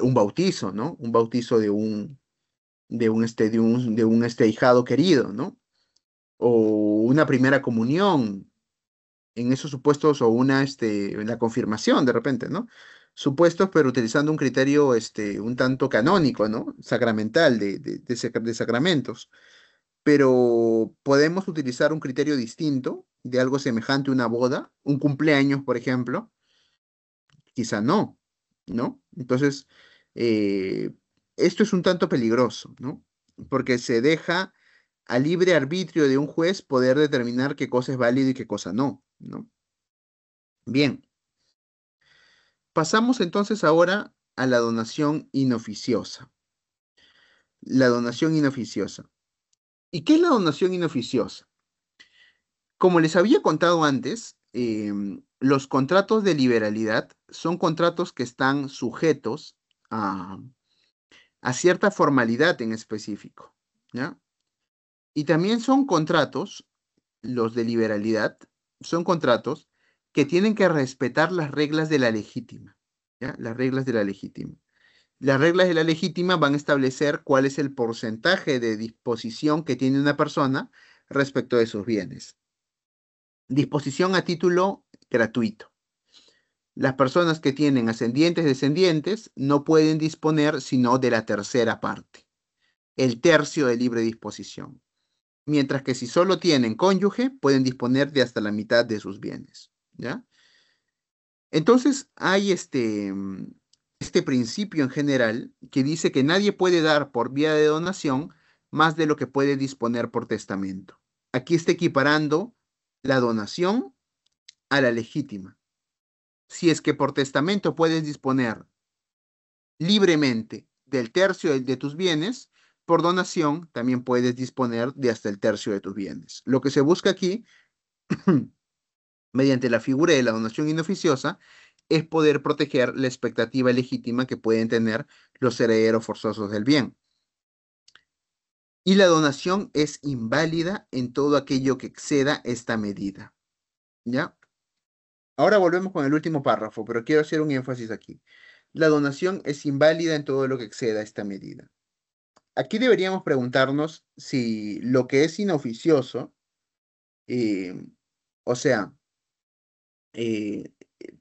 Un bautizo, ¿no? Un bautizo de un ahijado querido, ¿no? O una primera comunión, en esos supuestos, o la confirmación de repente, ¿no? Supuestos, pero utilizando un criterio, un tanto canónico, ¿no? Sacramental, de sacramentos. Pero podemos utilizar un criterio distinto de algo semejante a una boda, un cumpleaños, por ejemplo, quizá no, ¿no? Entonces, eh, esto es un tanto peligroso, ¿no? Porque se deja a libre arbitrio de un juez poder determinar qué cosa es válido y qué cosa no, ¿no? Bien, pasamos entonces ahora a la donación inoficiosa. La donación inoficiosa. ¿Y qué es la donación inoficiosa? Como les había contado antes, los contratos de liberalidad son contratos que están sujetos a cierta formalidad en específico, ¿ya? Y también son contratos los de liberalidad, son contratos que tienen que respetar las reglas de la legítima, ¿ya? Las reglas de la legítima. Las reglas de la legítima van a establecer cuál es el porcentaje de disposición que tiene una persona respecto de sus bienes. Disposición a título gratuito. Las personas que tienen ascendientes, descendientes, no pueden disponer sino de la tercera parte, el tercio de libre disposición. Mientras que si solo tienen cónyuge, pueden disponer de hasta la mitad de sus bienes, ¿ya? Entonces, hay este principio en general que dice que nadie puede dar por vía de donación más de lo que puede disponer por testamento. Aquí está equiparando la donación a la legítima. Si es que por testamento puedes disponer libremente del tercio de tus bienes, por donación también puedes disponer de hasta el tercio de tus bienes. Lo que se busca aquí, mediante la figura de la donación inoficiosa, es poder proteger la expectativa legítima que pueden tener los herederos forzosos del bien. Y la donación es inválida en todo aquello que exceda esta medida, ¿ya? Ahora volvemos con el último párrafo, pero quiero hacer un énfasis aquí. La donación es inválida en todo lo que exceda esta medida. Aquí deberíamos preguntarnos si lo que es inoficioso, eh, o sea, eh,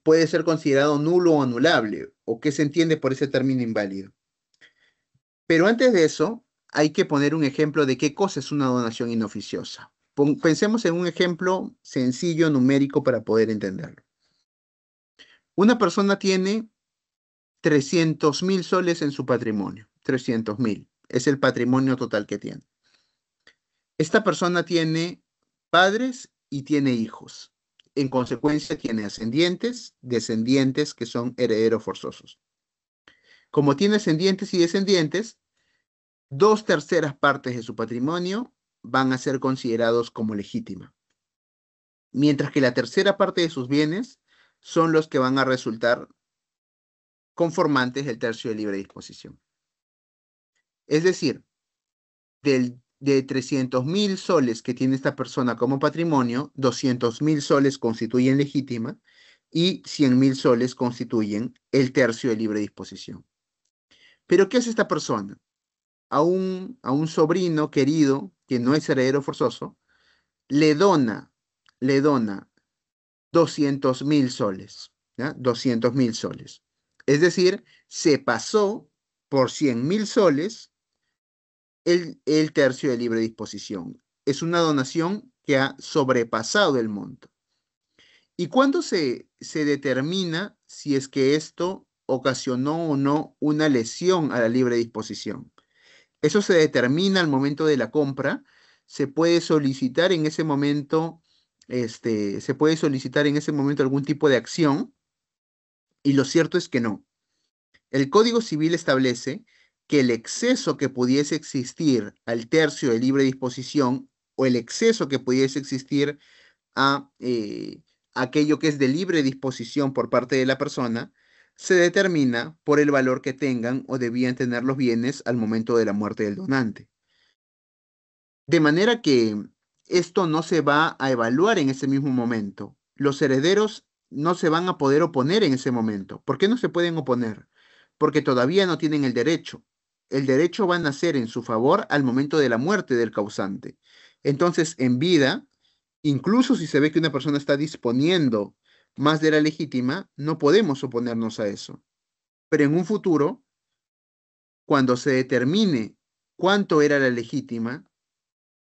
puede ser considerado nulo o anulable, o qué se entiende por ese término inválido. Pero antes de eso, hay que poner un ejemplo de qué cosa es una donación inoficiosa. Pensemos en un ejemplo sencillo, numérico, para poder entenderlo. Una persona tiene 300.000 soles en su patrimonio. 300.000 es el patrimonio total que tiene. Esta persona tiene padres y tiene hijos. En consecuencia, tiene ascendientes, descendientes que son herederos forzosos. Como tiene ascendientes y descendientes, 2/3 partes de su patrimonio van a ser considerados como legítima, mientras que la tercera parte de sus bienes son los que van a resultar conformantes del tercio de libre disposición. Es decir, de 300.000 soles que tiene esta persona como patrimonio, 200.000 soles constituyen legítima y 100.000 soles constituyen el tercio de libre disposición. Pero ¿qué hace esta persona? A un sobrino querido, que no es heredero forzoso, le dona 200.000 soles, ¿ya? 200.000 soles. Es decir, se pasó por 100.000 soles el tercio de libre disposición. Es una donación que ha sobrepasado el monto. ¿Y cuándo se determina si es que esto ocasionó o no una lesión a la libre disposición? Eso se determina al momento de la compra. Se puede solicitar en ese momento, se puede solicitar en ese momento algún tipo de acción, y lo cierto es que no. El Código Civil establece que el exceso que pudiese existir al tercio de libre disposición o el exceso que pudiese existir a aquello que es de libre disposición por parte de la persona se determina por el valor que tengan o debían tener los bienes al momento de la muerte del donante. De manera que esto no se va a evaluar en ese mismo momento. Los herederos no se van a poder oponer en ese momento. ¿Por qué no se pueden oponer? Porque todavía no tienen el derecho. El derecho va a nacer en su favor al momento de la muerte del causante. Entonces, en vida, incluso si se ve que una persona está disponiendo más de la legítima, no podemos oponernos a eso. Pero en un futuro, cuando se determine cuánto era la legítima,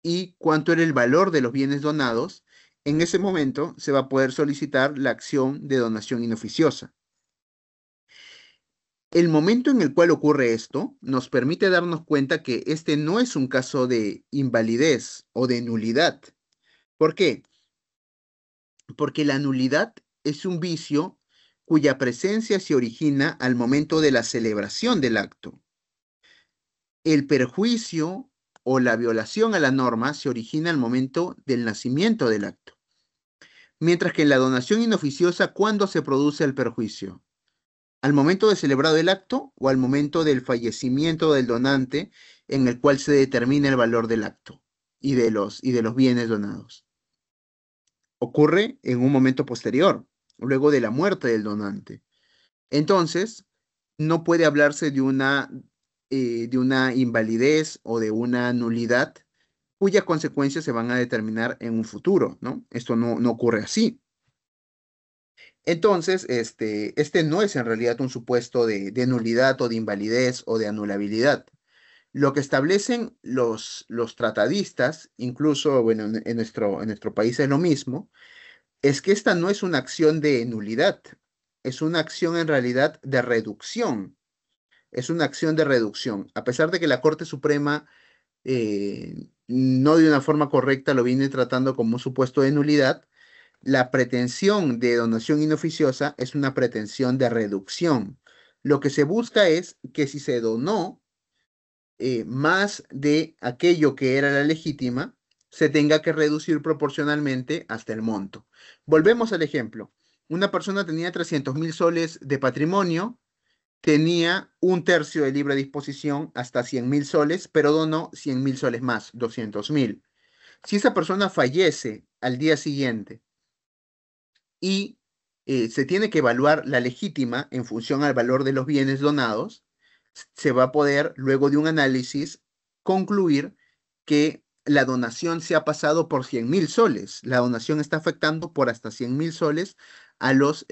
y cuánto era el valor de los bienes donados, en ese momento se va a poder solicitar la acción de donación inoficiosa. El momento en el cual ocurre esto nos permite darnos cuenta que este no es un caso de invalidez o de nulidad. ¿Por qué? Porque la nulidad es un vicio cuya presencia se origina al momento de la celebración del acto. El perjuicio o la violación a la norma se origina al momento del nacimiento del acto. Mientras que en la donación inoficiosa, ¿cuándo se produce el perjuicio? ¿Al momento de celebrado el acto o al momento del fallecimiento del donante en el cual se determina el valor del acto y de los bienes donados? ocurre en un momento posterior, luego de la muerte del donante. Entonces, no puede hablarse de una invalidez o de una nulidad cuyas consecuencias se van a determinar en un futuro, ¿no? Esto no ocurre así. Entonces, este no es en realidad un supuesto de nulidad o de invalidez o de anulabilidad. Lo que establecen los tratadistas, incluso, bueno, en nuestro país es lo mismo, es que esta no es una acción de nulidad, es una acción en realidad de reducción, es una acción de reducción. A pesar de que la Corte Suprema no de una forma correcta lo viene tratando como un supuesto de nulidad, la pretensión de donación inoficiosa es una pretensión de reducción. Lo que se busca es que si se donó más de aquello que era la legítima, se tenga que reducir proporcionalmente hasta el monto. Volvemos al ejemplo. Una persona tenía 300.000 soles de patrimonio, tenía un tercio de libre disposición hasta 100.000 soles, pero donó 100.000 soles más, 200.000. Si esa persona fallece al día siguiente y se tiene que evaluar la legítima en función al valor de los bienes donados, se va a poder, luego de un análisis, concluir que la donación se ha pasado por 100.000 soles. La donación está afectando por hasta 100.000 soles a los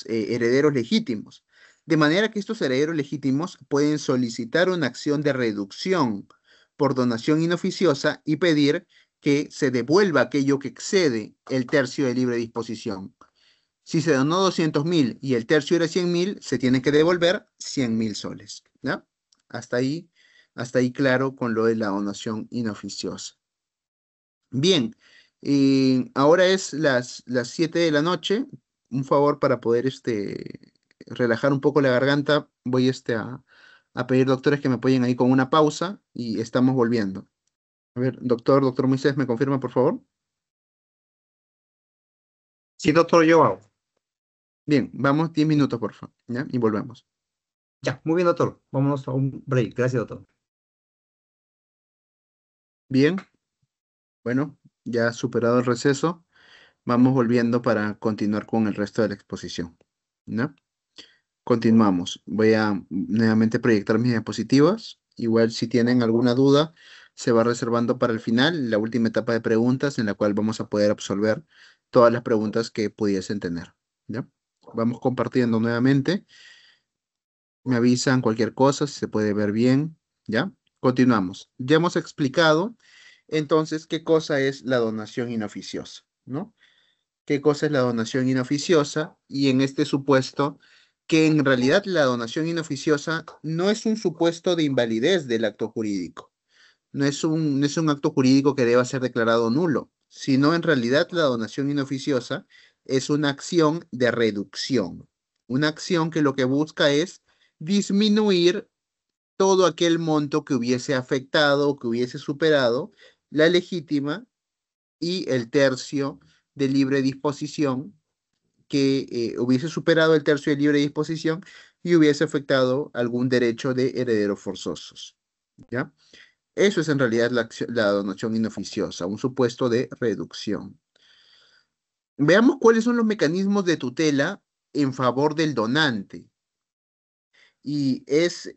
herederos legítimos. De manera que estos herederos legítimos pueden solicitar una acción de reducción por donación inoficiosa y pedir que se devuelva aquello que excede el tercio de libre disposición. Si se donó 200.000 y el tercio era 100.000, se tiene que devolver 100.000 soles. ¿Ya? Hasta ahí, hasta ahí claro con lo de la donación inoficiosa. Bien, ahora es las 7 de la noche. Un favor para poder relajar un poco la garganta. Voy a pedir doctores que me apoyen ahí con una pausa y estamos volviendo. A ver, doctor Moisés, ¿me confirma, por favor? Sí, doctor Joao. Bien, vamos 10 minutos, por favor, ¿ya? Y volvemos. Ya, muy bien, doctor. Vámonos a un break. Gracias, doctor. Bien, bueno, ya superado el receso, vamos volviendo para continuar con el resto de la exposición, ¿no? Continuamos. Voy a nuevamente proyectar mis diapositivas. Igual si tienen alguna duda, se va reservando para el final, la última etapa de preguntas en la cual vamos a poder absolver todas las preguntas que pudiesen tener, ¿ya? Vamos compartiendo nuevamente. Me avisan cualquier cosa, si se puede ver bien, ¿ya? Continuamos. Ya hemos explicado entonces qué cosa es la donación inoficiosa, ¿no? ¿Qué cosa es la donación inoficiosa? Y en este supuesto, que en realidad la donación inoficiosa no es un supuesto de invalidez del acto jurídico, no es un acto jurídico que deba ser declarado nulo, sino en realidad la donación inoficiosa es una acción de reducción, una acción que lo que busca es disminuir todo aquel monto que hubiese afectado o que hubiese superado la legítima y el tercio de libre disposición que hubiese superado el tercio de libre disposición y hubiese afectado algún derecho de herederos forzosos, ¿ya? Eso es en realidad la donación inoficiosa, un supuesto de reducción. Veamos cuáles son los mecanismos de tutela en favor del donante. Y es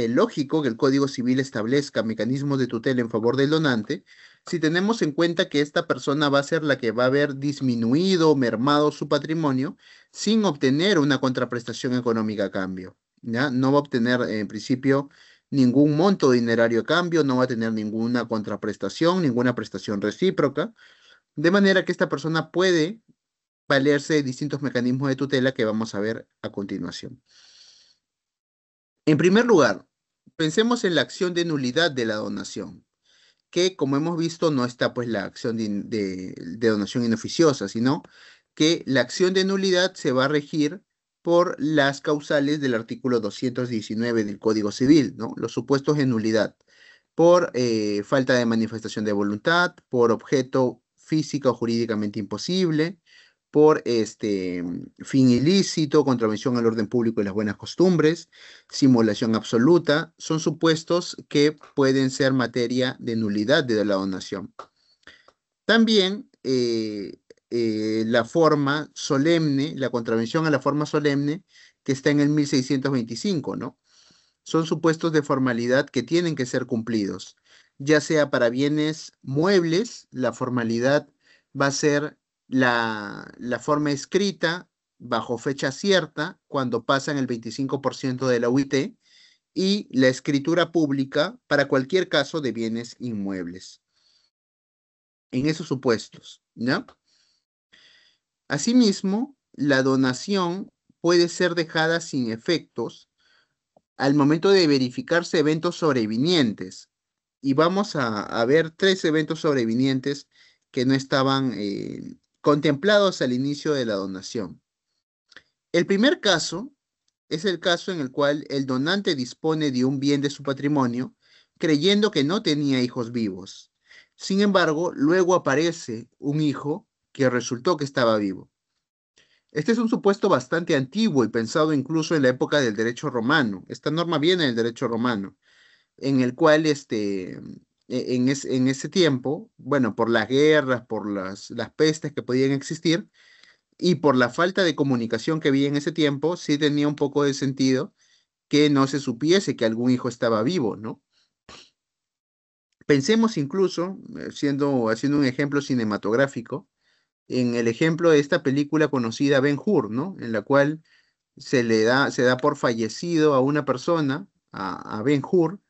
lógico que el Código Civil establezca mecanismos de tutela en favor del donante si tenemos en cuenta que esta persona va a ser la que va a haber disminuido o mermado su patrimonio sin obtener una contraprestación económica a cambio, ¿ya? No va a obtener en principio ningún monto dinerario a cambio, no va a tener ninguna contraprestación, ninguna prestación recíproca, de manera que esta persona puede valerse de distintos mecanismos de tutela que vamos a ver a continuación. En primer lugar, pensemos en la acción de nulidad de la donación, que como hemos visto no está pues la acción de donación inoficiosa, sino que la acción de nulidad se va a regir por las causales del artículo 219 del Código Civil, ¿no? Los supuestos de nulidad, por falta de manifestación de voluntad, por objeto física o jurídicamente imposible, por fin ilícito, contravención al orden público y las buenas costumbres, simulación absoluta, son supuestos que pueden ser materia de nulidad de la donación. También la forma solemne, la contravención a la forma solemne que está en el 1625, ¿no? Son supuestos de formalidad que tienen que ser cumplidos, ya sea para bienes muebles, la formalidad va a ser la forma escrita bajo fecha cierta cuando pasan el 25% de la UIT y la escritura pública para cualquier caso de bienes inmuebles. En esos supuestos, ¿no? Asimismo, la donación puede ser dejada sin efectos al momento de verificarse eventos sobrevinientes. Y vamos a ver tres eventos sobrevinientes que no estaban contemplados al inicio de la donación. El primer caso es el caso en el cual el donante dispone de un bien de su patrimonio, creyendo que no tenía hijos vivos. Sin embargo, luego aparece un hijo que resultó que estaba vivo. Este es un supuesto bastante antiguo y pensado incluso en la época del derecho romano. Esta norma viene del derecho romano, en el cual en ese tiempo, bueno, por las guerras, por las pestes que podían existir y por la falta de comunicación que había en ese tiempo, sí tenía un poco de sentido que no se supiese que algún hijo estaba vivo, ¿no? Pensemos incluso, haciendo un ejemplo cinematográfico, en el ejemplo de esta película conocida Ben-Hur, ¿no? En la cual se da por fallecido a una persona, a Ben-Hur,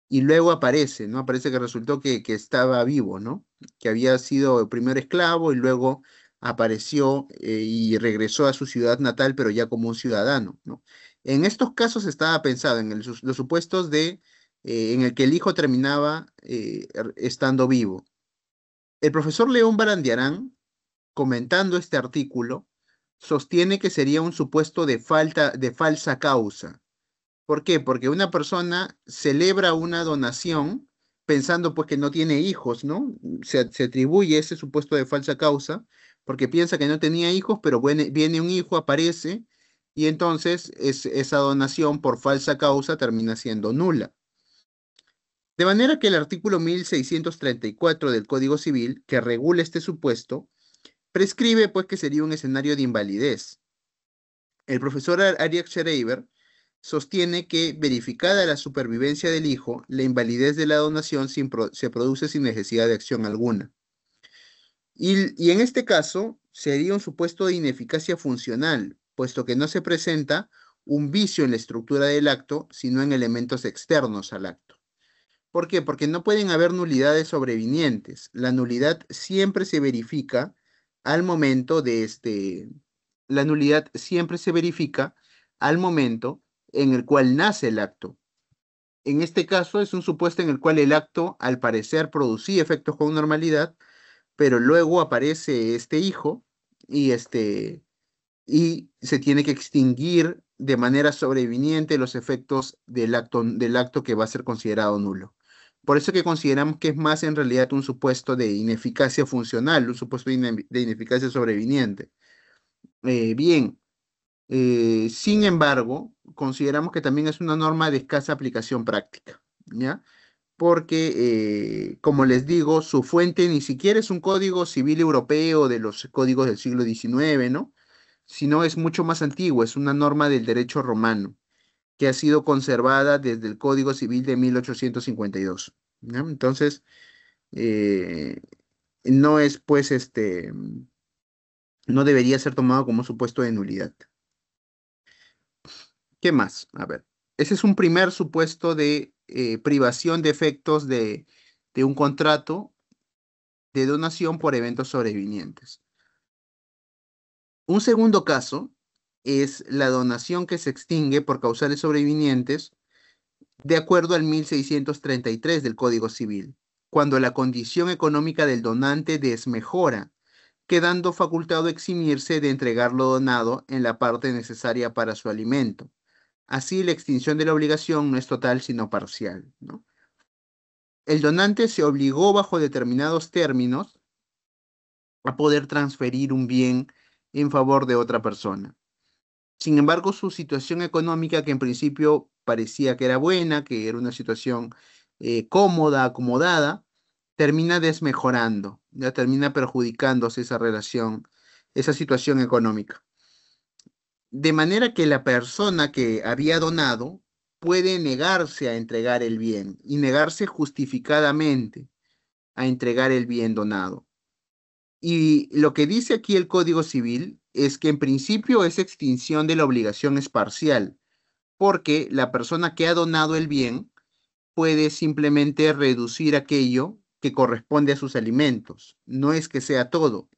y luego aparece, ¿no? Aparece que resultó que estaba vivo, ¿no? Que había sido primero esclavo y luego apareció y regresó a su ciudad natal, pero ya como un ciudadano, ¿no? En estos casos estaba pensado en los supuestos en el que el hijo terminaba estando vivo. El profesor León Barandiarán, comentando este artículo, sostiene que sería un supuesto de falsa causa. ¿Por qué? Porque una persona celebra una donación pensando pues que no tiene hijos, ¿no? Se atribuye ese supuesto de falsa causa porque piensa que no tenía hijos, pero viene un hijo, aparece y entonces esa donación por falsa causa termina siendo nula. De manera que el artículo 1634 del Código Civil, que regula este supuesto, prescribe pues que sería un escenario de invalidez. El profesor Arias Schreiber sostiene que, verificada la supervivencia del hijo, la invalidez de la donación se produce sin necesidad de acción alguna. Y en este caso sería un supuesto de ineficacia funcional, puesto que no se presenta un vicio en la estructura del acto, sino en elementos externos al acto. ¿Por qué? Porque no pueden haber nulidades sobrevinientes. La nulidad siempre se verifica al momento la nulidad siempre se verifica al momento en el cual nace el acto. En este caso es un supuesto en el cual el acto, al parecer, producía efectos con normalidad, pero luego aparece este hijo y, y se tiene que extinguir de manera sobreviniente los efectos del acto que va a ser considerado nulo. Por eso que consideramos que es más en realidad un supuesto de ineficacia funcional, un supuesto de ineficacia sobreviniente. Bien, sin embargo, consideramos que también es una norma de escasa aplicación práctica, ¿ya? Porque, como les digo, su fuente ni siquiera es un código civil europeo de los códigos del siglo XIX, ¿no? Sino es mucho más antiguo, es una norma del derecho romano, que ha sido conservada desde el Código Civil de 1852, ¿no? Entonces, eh, no es, pues, no debería ser tomado como supuesto de nulidad. ¿Qué más? A ver, ese es un primer supuesto de privación de efectos de un contrato de donación por eventos sobrevinientes. Un segundo caso es la donación que se extingue por causales sobrevinientes de acuerdo al 1633 del Código Civil, cuando la condición económica del donante desmejora, quedando facultado eximirse de entregar lo donado en la parte necesaria para su alimento. Así, la extinción de la obligación no es total, sino parcial, ¿no? El donante se obligó bajo determinados términos a poder transferir un bien en favor de otra persona. Sin embargo, su situación económica, que en principio parecía que era buena, que era una situación cómoda, acomodada, termina desmejorando, ya termina perjudicándose esa relación, esa situación económica. De manera que la persona que había donado puede negarse a entregar el bien y negarse justificadamente a entregar el bien donado. Y lo que dice aquí el Código Civil es que en principio esa extinción de la obligación es parcial, porque la persona que ha donado el bien puede simplemente reducir aquello que corresponde a sus alimentos, no es que sea todo.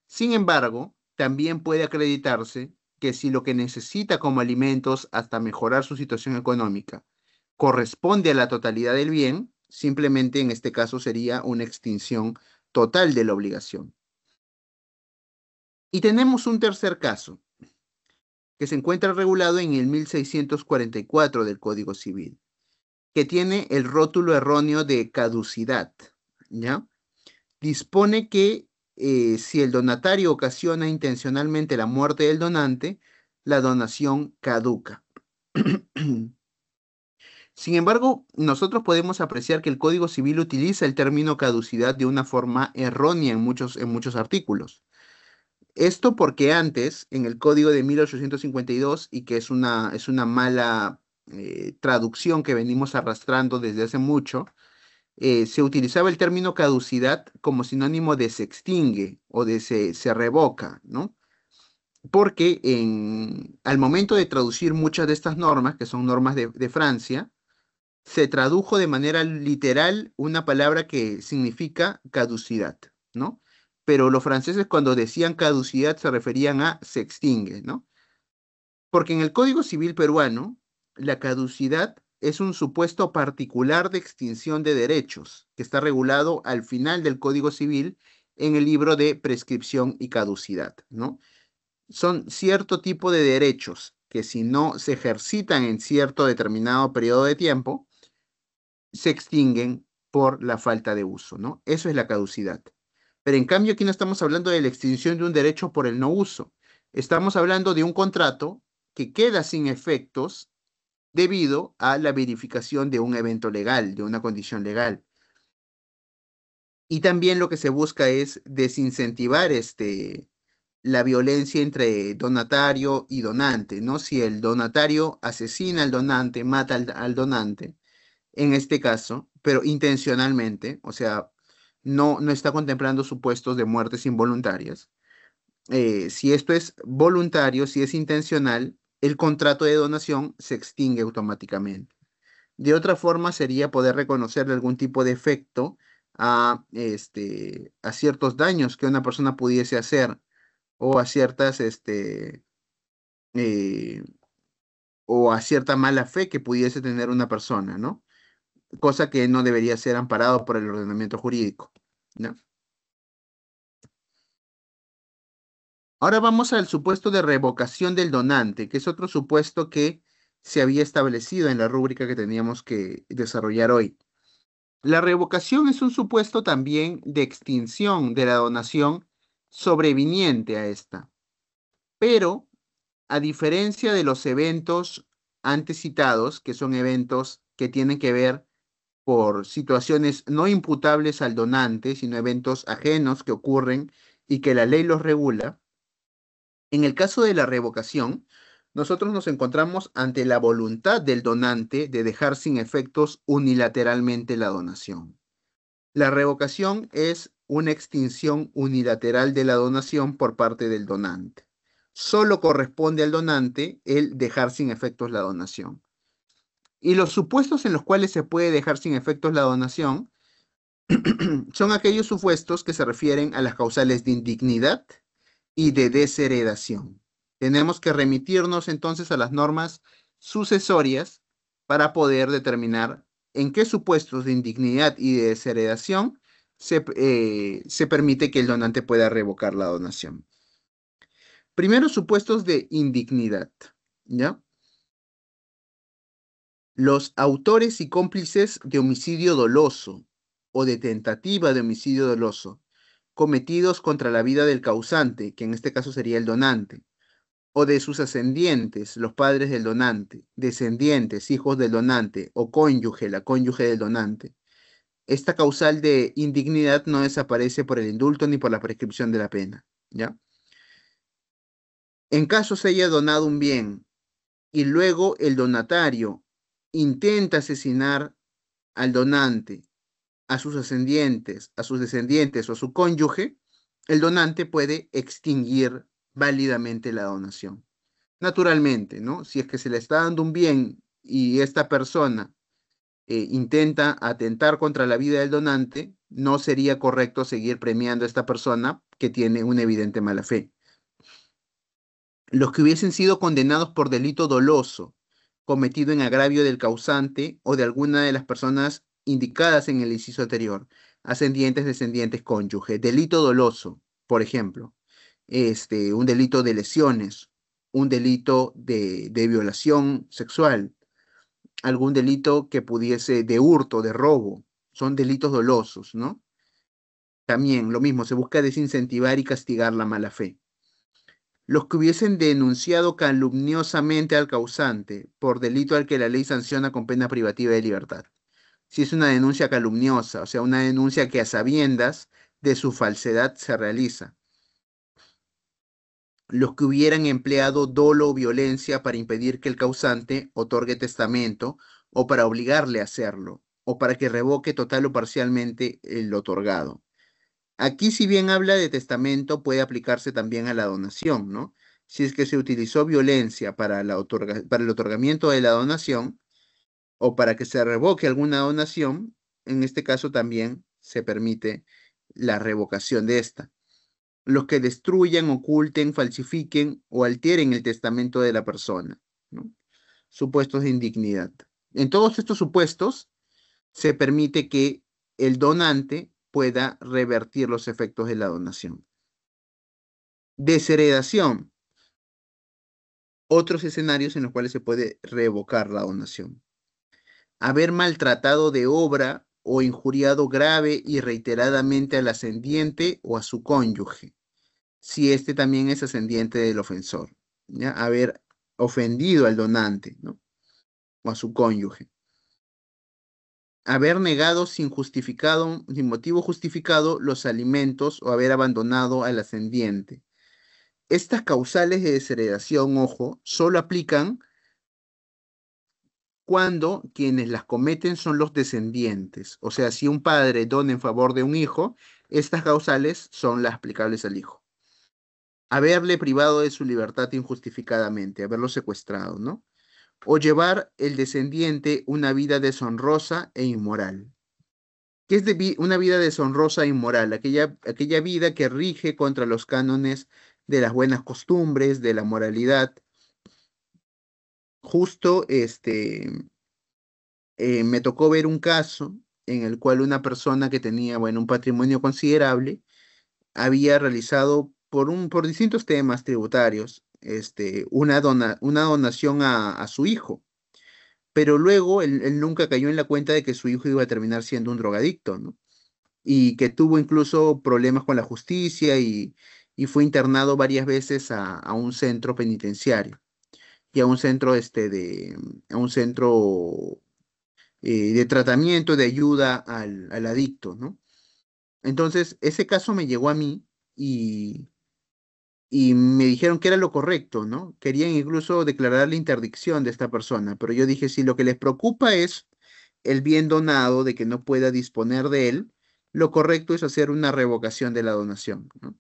Sin embargo, también puede acreditarse que si lo que necesita como alimentos hasta mejorar su situación económica corresponde a la totalidad del bien, simplemente en este caso sería una extinción total de la obligación. Y tenemos un tercer caso que se encuentra regulado en el 1644 del Código Civil, que tiene el rótulo erróneo de caducidad, ¿ya? Dispone que si el donatario ocasiona intencionalmente la muerte del donante, la donación caduca. Sin embargo, nosotros podemos apreciar que el Código Civil utiliza el término caducidad de una forma errónea en muchos artículos. Esto porque antes, en el Código de 1852, y que es una mala traducción que venimos arrastrando desde hace mucho, se utilizaba el término caducidad como sinónimo de se extingue o de se revoca, ¿no? Porque al momento de traducir muchas de estas normas, que son normas de Francia, se tradujo de manera literal una palabra que significa caducidad, ¿no? Pero los franceses cuando decían caducidad se referían a se extingue, ¿no? Porque en el Código Civil peruano, la caducidad es un supuesto particular de extinción de derechos, que está regulado al final del Código Civil en el libro de prescripción y caducidad, ¿no? Son cierto tipo de derechos que si no se ejercitan en cierto determinado periodo de tiempo, se extinguen por la falta de uso, ¿no? Eso es la caducidad. Pero en cambio aquí no estamos hablando de la extinción de un derecho por el no uso. Estamos hablando de un contrato que queda sin efectos debido a la verificación de un evento legal, de una condición legal. Y también lo que se busca es desincentivar la violencia entre donatario y donante, ¿no? Si el donatario asesina al donante, mata al donante, en este caso, pero intencionalmente, o sea, no está contemplando supuestos de muertes involuntarias. Si esto es voluntario, si es intencional, el contrato de donación se extingue automáticamente. De otra forma, sería poder reconocerle algún tipo de efecto a ciertos daños que una persona pudiese hacer o a ciertas, eh, o a cierta mala fe que pudiese tener una persona, ¿no? Cosa que no debería ser amparado por el ordenamiento jurídico, ¿no? Ahora vamos al supuesto de revocación del donante, que es otro supuesto que se había establecido en la rúbrica que teníamos que desarrollar hoy. La revocación es un supuesto también de extinción de la donación sobreviniente a esta, pero a diferencia de los eventos antes citados, que son eventos que tienen que ver por situaciones no imputables al donante, sino eventos ajenos que ocurren y que la ley los regula, en el caso de la revocación, nosotros nos encontramos ante la voluntad del donante de dejar sin efectos unilateralmente la donación. La revocación es una extinción unilateral de la donación por parte del donante. Solo corresponde al donante el dejar sin efectos la donación. Y los supuestos en los cuales se puede dejar sin efectos la donación son aquellos supuestos que se refieren a las causales de indignidad y de desheredación. Tenemos que remitirnos entonces a las normas sucesorias para poder determinar en qué supuestos de indignidad y de desheredación se permite que el donante pueda revocar la donación. Primero, supuestos de indignidad, ¿ya? Los autores y cómplices de homicidio doloso o de tentativa de homicidio doloso cometidos contra la vida del causante, que en este caso sería el donante, o de sus ascendientes, los padres del donante, descendientes, hijos del donante, o cónyuge, la cónyuge del donante, esta causal de indignidad no desaparece por el indulto ni por la prescripción de la pena, ¿ya? En caso se haya donado un bien y luego el donatario intenta asesinar al donante, a sus ascendientes, a sus descendientes o a su cónyuge, el donante puede extinguir válidamente la donación. Naturalmente, ¿no? Si es que se le está dando un bien y esta persona intenta atentar contra la vida del donante, no sería correcto seguir premiando a esta persona que tiene una evidente mala fe. Los que hubiesen sido condenados por delito doloso, cometido en agravio del causante o de alguna de las personas indicadas en el inciso anterior, ascendientes, descendientes, cónyuge. Delito doloso, por ejemplo, un delito de lesiones, un delito de violación sexual, algún delito que pudiese de hurto, de robo, son delitos dolosos, ¿no? También lo mismo, se busca desincentivar y castigar la mala fe. Los que hubiesen denunciado calumniosamente al causante por delito al que la ley sanciona con pena privativa de libertad. Si es una denuncia calumniosa, o sea, una denuncia que a sabiendas de su falsedad se realiza. Los que hubieran empleado dolo o violencia para impedir que el causante otorgue testamento o para obligarle a hacerlo, o para que revoque total o parcialmente el otorgado. Aquí, si bien habla de testamento, puede aplicarse también a la donación, ¿no? Si es que se utilizó violencia para para el otorgamiento de la donación o para que se revoque alguna donación, en este caso también se permite la revocación de esta. Los que destruyan, oculten, falsifiquen o alteren el testamento de la persona, ¿no? Supuestos de indignidad. En todos estos supuestos se permite que el donante pueda revertir los efectos de la donación. Desheredación. Otros escenarios en los cuales se puede revocar la donación. Haber maltratado de obra o injuriado grave y reiteradamente al ascendiente o a su cónyuge, si este también es ascendiente del ofensor, ¿ya? Haber ofendido al donante, ¿no? O a su cónyuge. Haber negado sin motivo justificado los alimentos o haber abandonado al ascendiente. Estas causales de desheredación, ojo, solo aplican cuando quienes las cometen son los descendientes. O sea, si un padre dona en favor de un hijo, estas causales son las aplicables al hijo. Haberle privado de su libertad injustificadamente, haberlo secuestrado, ¿no? O llevar el descendiente una vida deshonrosa e inmoral. ¿Qué es una vida deshonrosa e inmoral? Aquella vida que rige contra los cánones de las buenas costumbres, de la moralidad. Justo me tocó ver un caso en el cual una persona que tenía, bueno, un patrimonio considerable había realizado por distintos temas tributarios, una donación a su hijo, pero luego él nunca cayó en la cuenta de que su hijo iba a terminar siendo un drogadicto, ¿no? Y que tuvo incluso problemas con la justicia y fue internado varias veces a un centro penitenciario y a un centro, a un centro de tratamiento, de ayuda al adicto, ¿no? Entonces, ese caso me llegó a mí y, y me dijeron que era lo correcto, ¿no? Querían incluso declarar la interdicción de esta persona, pero yo dije, si lo que les preocupa es el bien donado, de que no pueda disponer de él, lo correcto es hacer una revocación de la donación, ¿no?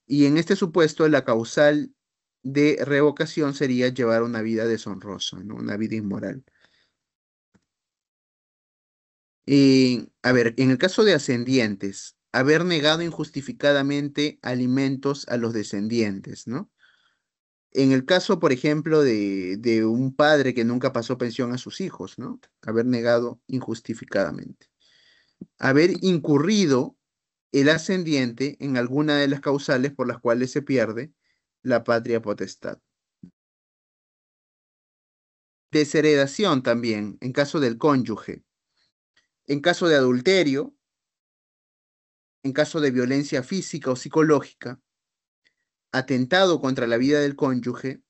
Y en este supuesto, la causal de revocación sería llevar una vida deshonrosa, ¿no? Una vida inmoral. A ver, en el caso de ascendientes, haber negado injustificadamente alimentos a los descendientes, ¿no? En el caso, por ejemplo, de un padre que nunca pasó pensión a sus hijos, ¿no? Haber negado injustificadamente. Haber incurrido el ascendiente en alguna de las causales por las cuales se pierde la patria potestad. Desheredación también, en caso del cónyuge. En caso de adulterio, en caso de violencia física o psicológica, atentado contra la vida del cónyuge,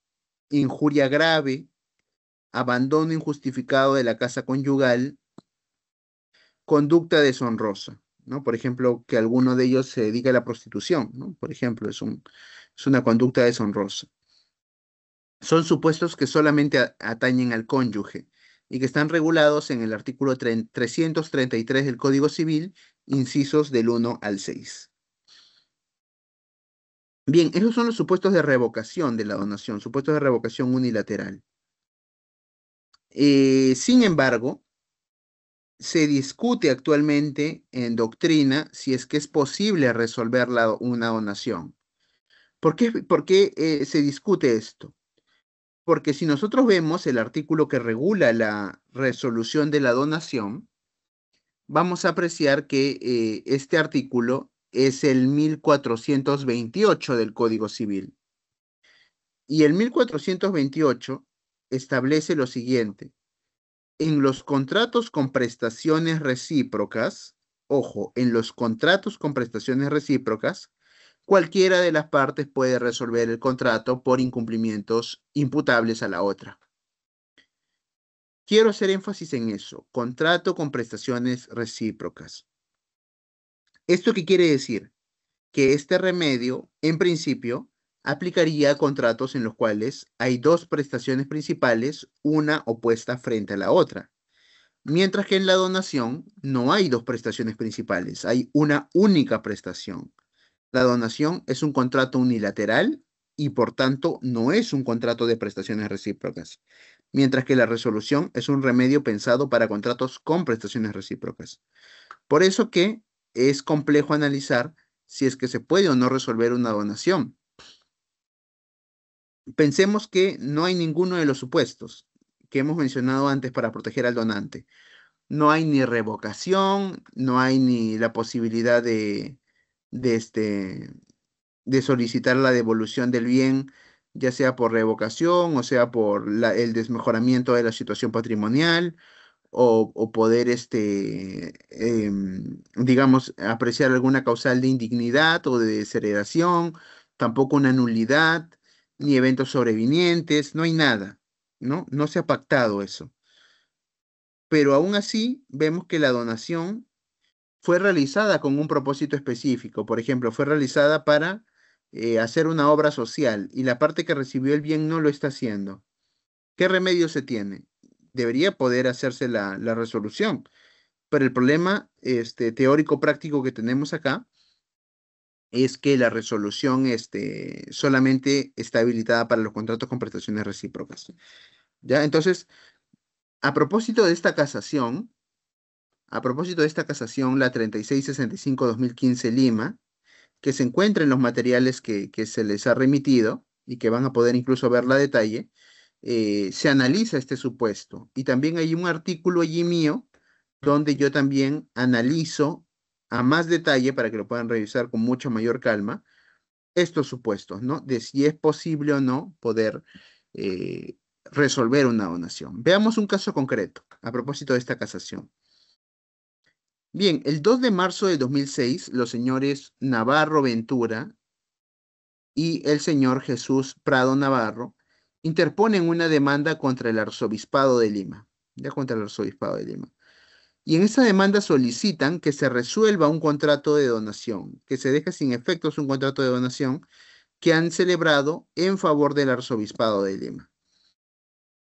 injuria grave, abandono injustificado de la casa conyugal, conducta deshonrosa, ¿no? Por ejemplo, que alguno de ellos se dedique a la prostitución, ¿no? Por ejemplo, es una conducta deshonrosa. Son supuestos que solamente atañen al cónyuge y que están regulados en el artículo 333 del Código Civil, incisos del 1 al 6. Bien, esos son los supuestos de revocación de la donación, supuestos de revocación unilateral. Sin embargo, se discute actualmente en doctrina si es que es posible resolver una donación. ¿Por qué se discute esto? Porque si nosotros vemos el artículo que regula la resolución de la donación, vamos a apreciar que este artículo es el 1428 del Código Civil. Y el 1428 establece lo siguiente: en los contratos con prestaciones recíprocas, ojo, en los contratos con prestaciones recíprocas, cualquiera de las partes puede resolver el contrato por incumplimientos imputables a la otra. Quiero hacer énfasis en eso: contrato con prestaciones recíprocas. ¿Esto qué quiere decir? Que este remedio, en principio, aplicaría a contratos en los cuales hay dos prestaciones principales, una opuesta frente a la otra. Mientras que en la donación no hay dos prestaciones principales, hay una única prestación. La donación es un contrato unilateral y por tanto no es un contrato de prestaciones recíprocas, mientras que la resolución es un remedio pensado para contratos con prestaciones recíprocas. Por eso que es complejo analizar si es que se puede o no resolver una donación. Pensemos que no hay ninguno de los supuestos que hemos mencionado antes para proteger al donante. No hay ni revocación, no hay ni la posibilidad de, este, de solicitar la devolución del bien, ya sea por revocación o sea por el desmejoramiento de la situación patrimonial o poder, digamos, apreciar alguna causal de indignidad o de desheredación, tampoco una nulidad, ni eventos sobrevinientes, no hay nada, ¿no? No se ha pactado eso. Pero aún así vemos que la donación fue realizada con un propósito específico. Por ejemplo, fue realizada para hacer una obra social y la parte que recibió el bien no lo está haciendo. ¿Qué remedio se tiene? Debería poder hacerse la resolución, pero el problema teórico práctico que tenemos acá es que la resolución solamente está habilitada para los contratos con prestaciones recíprocas. ¿Ya? Entonces, a propósito de esta casación, la 3665-2015 Lima, que se encuentra en los materiales que se les ha remitido y que van a poder incluso verla a detalle, se analiza este supuesto. Y también hay un artículo allí mío donde yo también analizo a más detalle, para que lo puedan revisar con mucha mayor calma, estos supuestos, ¿no? De si es posible o no poder resolver una donación. Veamos un caso concreto a propósito de esta casación. Bien, el 2 de marzo de 2006, los señores Navarro Ventura y el señor Jesús Prado Navarro interponen una demanda contra el Arzobispado de Lima, ya contra el Arzobispado de Lima. Y en esa demanda solicitan que se resuelva un contrato de donación, que se deje sin efectos un contrato de donación que han celebrado en favor del Arzobispado de Lima.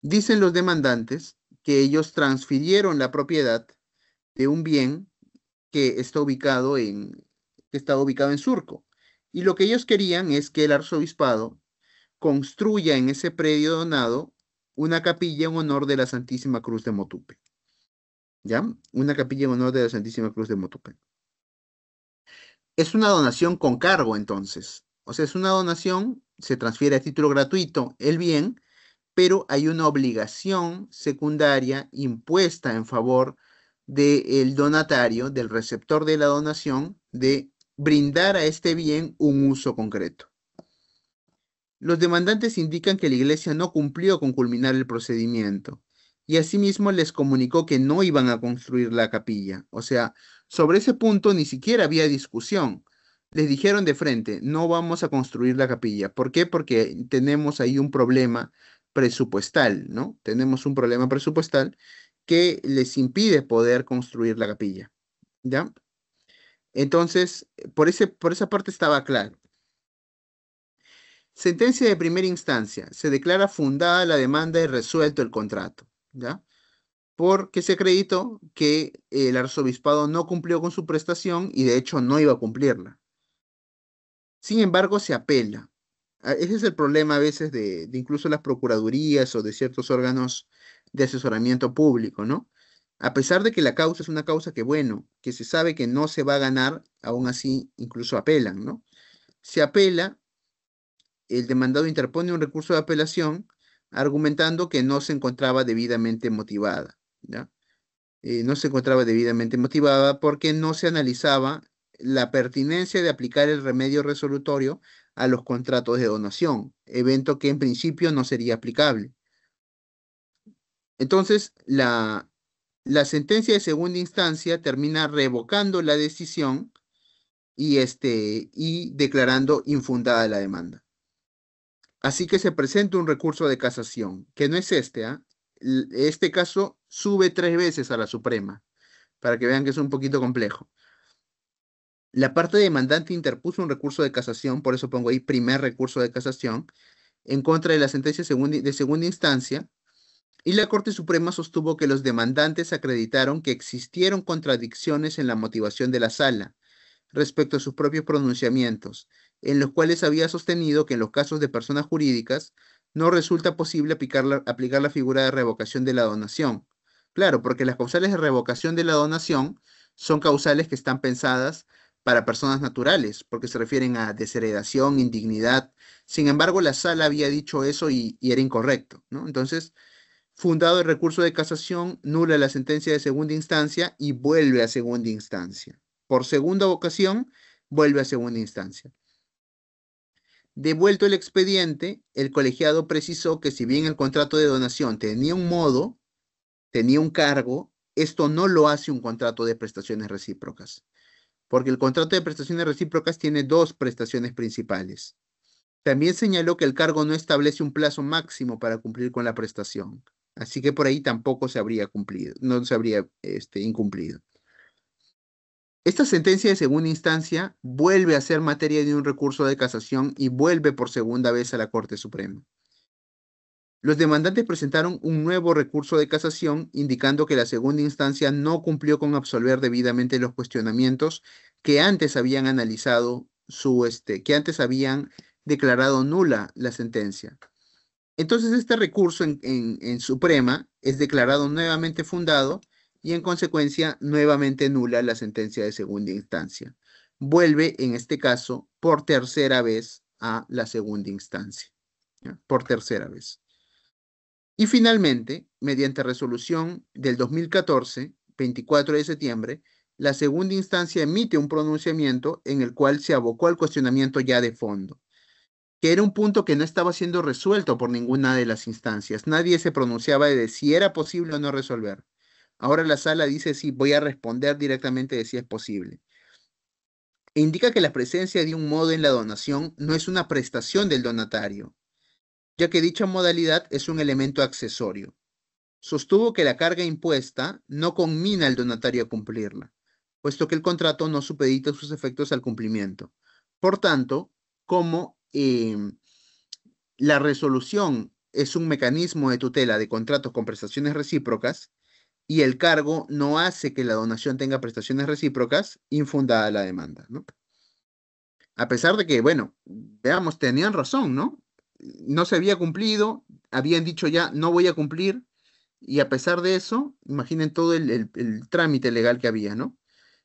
Dicen los demandantes que ellos transfirieron la propiedad de un bien que está ubicado en Surco. Y lo que ellos querían es que el arzobispado construya en ese predio donado una capilla en honor de la Santísima Cruz de Motupe. ¿Ya? Una capilla en honor de la Santísima Cruz de Motupe. Es una donación con cargo, entonces. O sea, es una donación, se transfiere a título gratuito el bien, pero hay una obligación secundaria impuesta en favor del donatario, del receptor de la donación, de brindar a este bien un uso concreto. Los demandantes indican que la iglesia no cumplió con culminar el procedimiento y asimismo les comunicó que no iban a construir la capilla. O sea, sobre ese punto ni siquiera había discusión. Les dijeron de frente: no vamos a construir la capilla. ¿Por qué? Porque tenemos ahí un problema presupuestal, ¿no? Tenemos un problema presupuestal que les impide poder construir la capilla. ¿ya? Entonces, por esa parte estaba claro. Sentencia de primera instancia. Se declara fundada la demanda y resuelto el contrato, ¿ya? Porque se acreditó que el arzobispado no cumplió con su prestación y de hecho no iba a cumplirla. Sin embargo, se apela. Ese es el problema a veces de incluso las procuradurías o de ciertos órganos de asesoramiento público, ¿no? A pesar de que la causa es una causa que, bueno, que se sabe que no se va a ganar, aún así incluso apelan, ¿no? Se apela, el demandado interpone un recurso de apelación argumentando que no se encontraba debidamente motivada, ¿ya? No se encontraba debidamente motivada porque no se analizaba la pertinencia de aplicar el remedio resolutorio a los contratos de donación, evento que en principio no sería aplicable. Entonces, la sentencia de segunda instancia termina revocando la decisión y declarando infundada la demanda. Así que se presenta un recurso de casación, que no es ¿ah? Este caso sube 3 veces a la Suprema, para que vean que es un poquito complejo. La parte demandante interpuso un recurso de casación, por eso pongo ahí primer recurso de casación, en contra de la sentencia de segunda instancia, y la Corte Suprema sostuvo que los demandantes acreditaron que existieron contradicciones en la motivación de la sala respecto a sus propios pronunciamientos, en los cuales había sostenido que en los casos de personas jurídicas no resulta posible aplicar la figura de revocación de la donación. Claro, porque las causales de revocación de la donación son causales que están pensadas para personas naturales, porque se refieren a desheredación, indignidad. Sin embargo, la sala había dicho eso y era incorrecto, ¿no? Entonces, fundado el recurso de casación, nula la sentencia de segunda instancia y vuelve a segunda instancia. Por segunda ocasión, vuelve a segunda instancia. Devuelto el expediente, el colegiado precisó que si bien el contrato de donación tenía un modo, tenía un cargo, esto no lo hace un contrato de prestaciones recíprocas, porque el contrato de prestaciones recíprocas tiene dos prestaciones principales. También señaló que el cargo no establece un plazo máximo para cumplir con la prestación, así que por ahí tampoco se habría cumplido, no se habría incumplido. Esta sentencia de segunda instancia vuelve a ser materia de un recurso de casación y vuelve por segunda vez a la Corte Suprema. Los demandantes presentaron un nuevo recurso de casación indicando que la segunda instancia no cumplió con absolver debidamente los cuestionamientos que antes habían analizado que antes habían declarado nula la sentencia. Entonces este recurso en Suprema es declarado nuevamente fundado y en consecuencia nuevamente nula la sentencia de segunda instancia. Vuelve en este caso por tercera vez a la segunda instancia, ¿ya? Por tercera vez. Y finalmente, mediante resolución del 2014, 24 de septiembre, la segunda instancia emite un pronunciamiento en el cual se abocó al cuestionamiento ya de fondo, que era un punto que no estaba siendo resuelto por ninguna de las instancias. Nadie se pronunciaba de si era posible o no resolver. Ahora la sala dice sí, voy a responder directamente de si es posible. E indica que la presencia de un modo en la donación no es una prestación del donatario, ya que dicha modalidad es un elemento accesorio. Sostuvo que la carga impuesta no conmina al donatario a cumplirla, puesto que el contrato no supedita sus efectos al cumplimiento. Por tanto, como la resolución es un mecanismo de tutela de contratos con prestaciones recíprocas y el cargo no hace que la donación tenga prestaciones recíprocas, infundada la demanda, ¿no? A pesar de que, bueno, veamos, tenían razón, ¿no? No se había cumplido, habían dicho ya, no voy a cumplir, y a pesar de eso, imaginen todo el trámite legal que había, ¿no?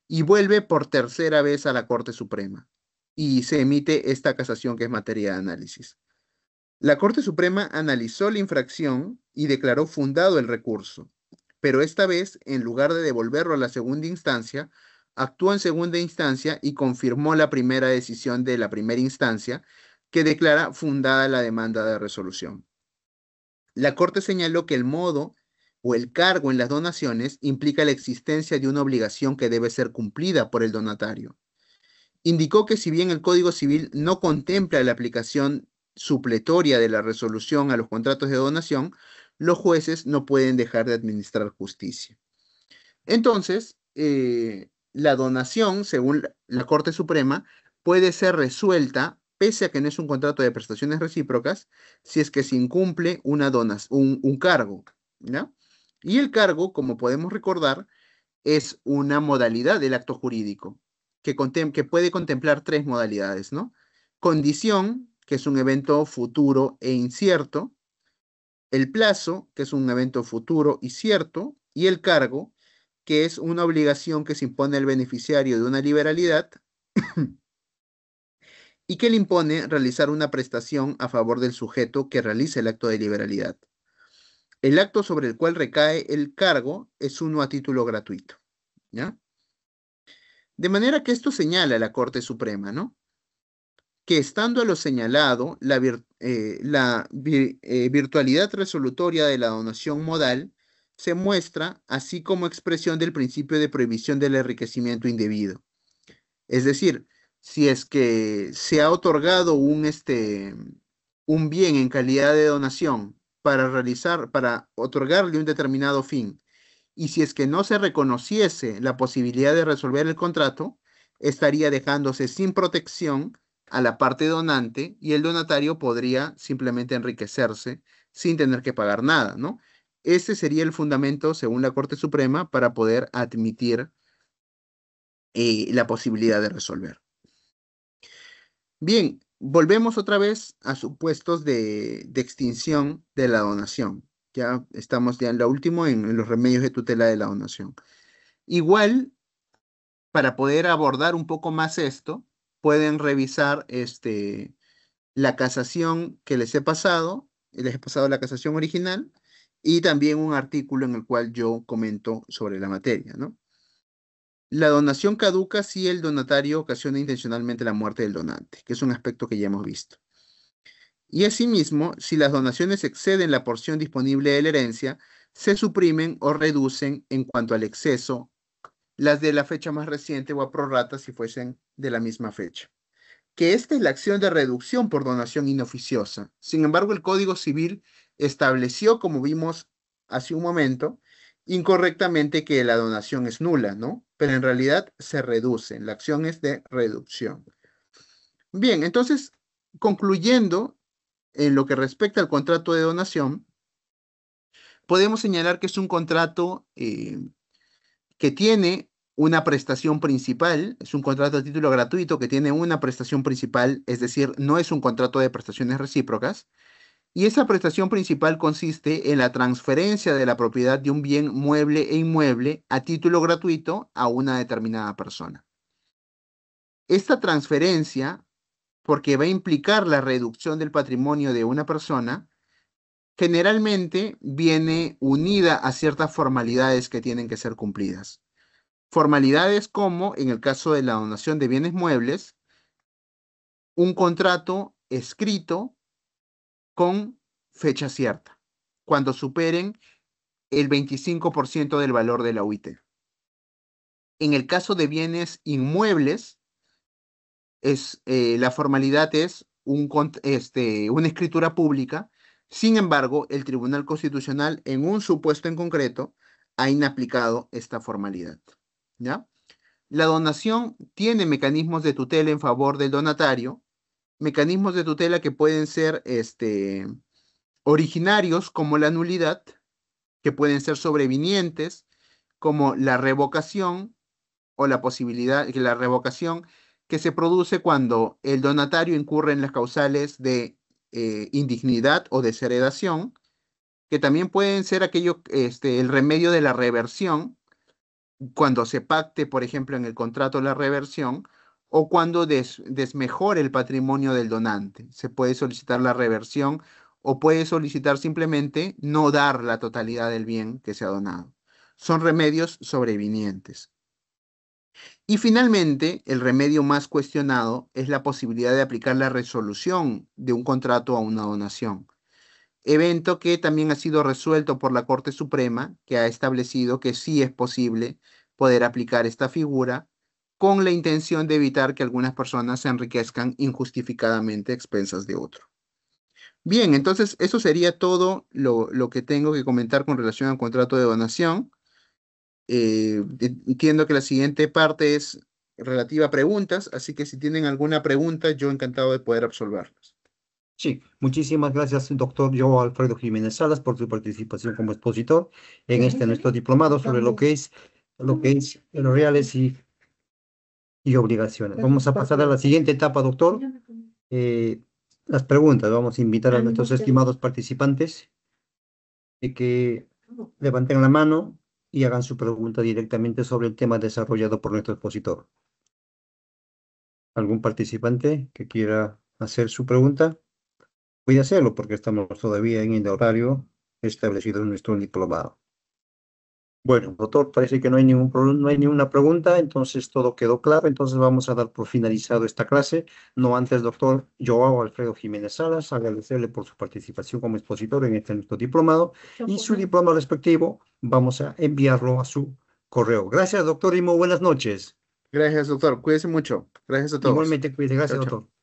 Y vuelve por tercera vez a la Corte Suprema y se emite esta casación que es materia de análisis. La Corte Suprema analizó la infracción y declaró fundado el recurso, pero esta vez, en lugar de devolverlo a la segunda instancia, actuó en segunda instancia y confirmó la primera decisión de la primera instancia, que declara fundada la demanda de resolución. La Corte señaló que el modo o el cargo en las donaciones implica la existencia de una obligación que debe ser cumplida por el donatario. Indicó que si bien el Código Civil no contempla la aplicación supletoria de la resolución a los contratos de donación, los jueces no pueden dejar de administrar justicia. Entonces, la donación, según la Corte Suprema, puede ser resuelta, pese a que no es un contrato de prestaciones recíprocas, si es que se incumple un cargo, ¿ya? Y el cargo, como podemos recordar, es una modalidad del acto jurídico que puede contemplar tres modalidades, ¿no? Condición, que es un evento futuro e incierto, el plazo, que es un evento futuro y cierto, y el cargo, que es una obligación que se impone al beneficiario de una liberalidad y que le impone realizar una prestación a favor del sujeto que realiza el acto de liberalidad. El acto sobre el cual recae el cargo es uno a título gratuito, ¿ya? De manera que esto señala la Corte Suprema, ¿no? Que estando a lo señalado, la virtualidad resolutoria de la donación modal se muestra así como expresión del principio de prohibición del enriquecimiento indebido. Es decir, si es que se ha otorgado un bien en calidad de donación para otorgarle un determinado fin, y si es que no se reconociese la posibilidad de resolver el contrato, estaría dejándose sin protección a la parte donante y el donatario podría simplemente enriquecerse sin tener que pagar nada, ¿no? Ese sería el fundamento, según la Corte Suprema, para poder admitir la posibilidad de resolver. Bien, volvemos otra vez a supuestos de extinción de la donación. Ya estamos ya en lo último, en los remedios de tutela de la donación. Igual, para poder abordar un poco más esto, pueden revisar la casación que les he pasado la casación original y también un artículo en el cual yo comento sobre la materia, ¿no? La donación caduca si el donatario ocasiona intencionalmente la muerte del donante, que es un aspecto que ya hemos visto. Y asimismo, si las donaciones exceden la porción disponible de la herencia, se suprimen o reducen en cuanto al exceso las de la fecha más reciente o a prorrata si fuesen de la misma fecha. Que esta es la acción de reducción por donación inoficiosa. Sin embargo, el Código Civil estableció, como vimos hace un momento, incorrectamente que la donación es nula, ¿no? Pero en realidad se reduce. La acción es de reducción. Bien, entonces, concluyendo en lo que respecta al contrato de donación, podemos señalar que es un contrato que tiene una prestación principal, es un contrato a título gratuito que tiene una prestación principal, es decir, no es un contrato de prestaciones recíprocas, y esa prestación principal consiste en la transferencia de la propiedad de un bien mueble e inmueble a título gratuito a una determinada persona. Esta transferencia, porque va a implicar la reducción del patrimonio de una persona, generalmente viene unida a ciertas formalidades que tienen que ser cumplidas. Formalidades como, en el caso de la donación de bienes muebles, un contrato escrito con fecha cierta, cuando superen el 25% del valor de la UIT. En el caso de bienes inmuebles, la formalidad es una escritura pública. Sin embargo, el Tribunal Constitucional, en un supuesto en concreto, ha inaplicado esta formalidad, ¿ya? La donación tiene mecanismos de tutela en favor del donatario, mecanismos de tutela que pueden ser originarios como la nulidad, que pueden ser sobrevinientes como la revocación o la posibilidad que la revocación que se produce cuando el donatario incurre en las causales de indignidad o desheredación, que también pueden ser el remedio de la reversión cuando se pacte, por ejemplo, en el contrato la reversión, o cuando desmejore el patrimonio del donante. Se puede solicitar la reversión o puede solicitar simplemente no dar la totalidad del bien que se ha donado. Son remedios sobrevinientes. Y finalmente, el remedio más cuestionado es la posibilidad de aplicar la resolución de un contrato a una donación, evento que también ha sido resuelto por la Corte Suprema, que ha establecido que sí es posible poder aplicar esta figura con la intención de evitar que algunas personas se enriquezcan injustificadamente a expensas de otro. Bien, entonces eso sería todo lo que tengo que comentar con relación al contrato de donación. Entiendo que la siguiente parte es relativa a preguntas, así que si tienen alguna pregunta, yo encantado de poder absolverlas. Sí, muchísimas gracias, doctor Joe Alfredo Jiménez Salas, por su participación como expositor en este nuestro diplomado sobre lo que es reales y obligaciones. Vamos a pasar a la siguiente etapa, doctor. Eh, las preguntas. Vamos a invitar a nuestros estimados participantes de que levanten la mano y hagan su pregunta directamente sobre el tema desarrollado por nuestro expositor. ¿Algún participante que quiera hacer su pregunta? Puede hacerlo porque estamos todavía en el horario establecido en nuestro diplomado. Bueno, doctor, parece que no hay ningún problema, no hay ninguna pregunta, entonces todo quedó claro. Entonces vamos a dar por finalizado esta clase. No antes, doctor Joao Alfredo Jiménez Salas, agradecerle por su participación como expositor en este nuestro diplomado y su diploma respectivo vamos a enviarlo a su correo. Gracias, doctor, y muy buenas noches. Gracias, doctor. Cuídese mucho. Gracias a todos. Igualmente, cuídese. Chao, Gracias, chao. doctor.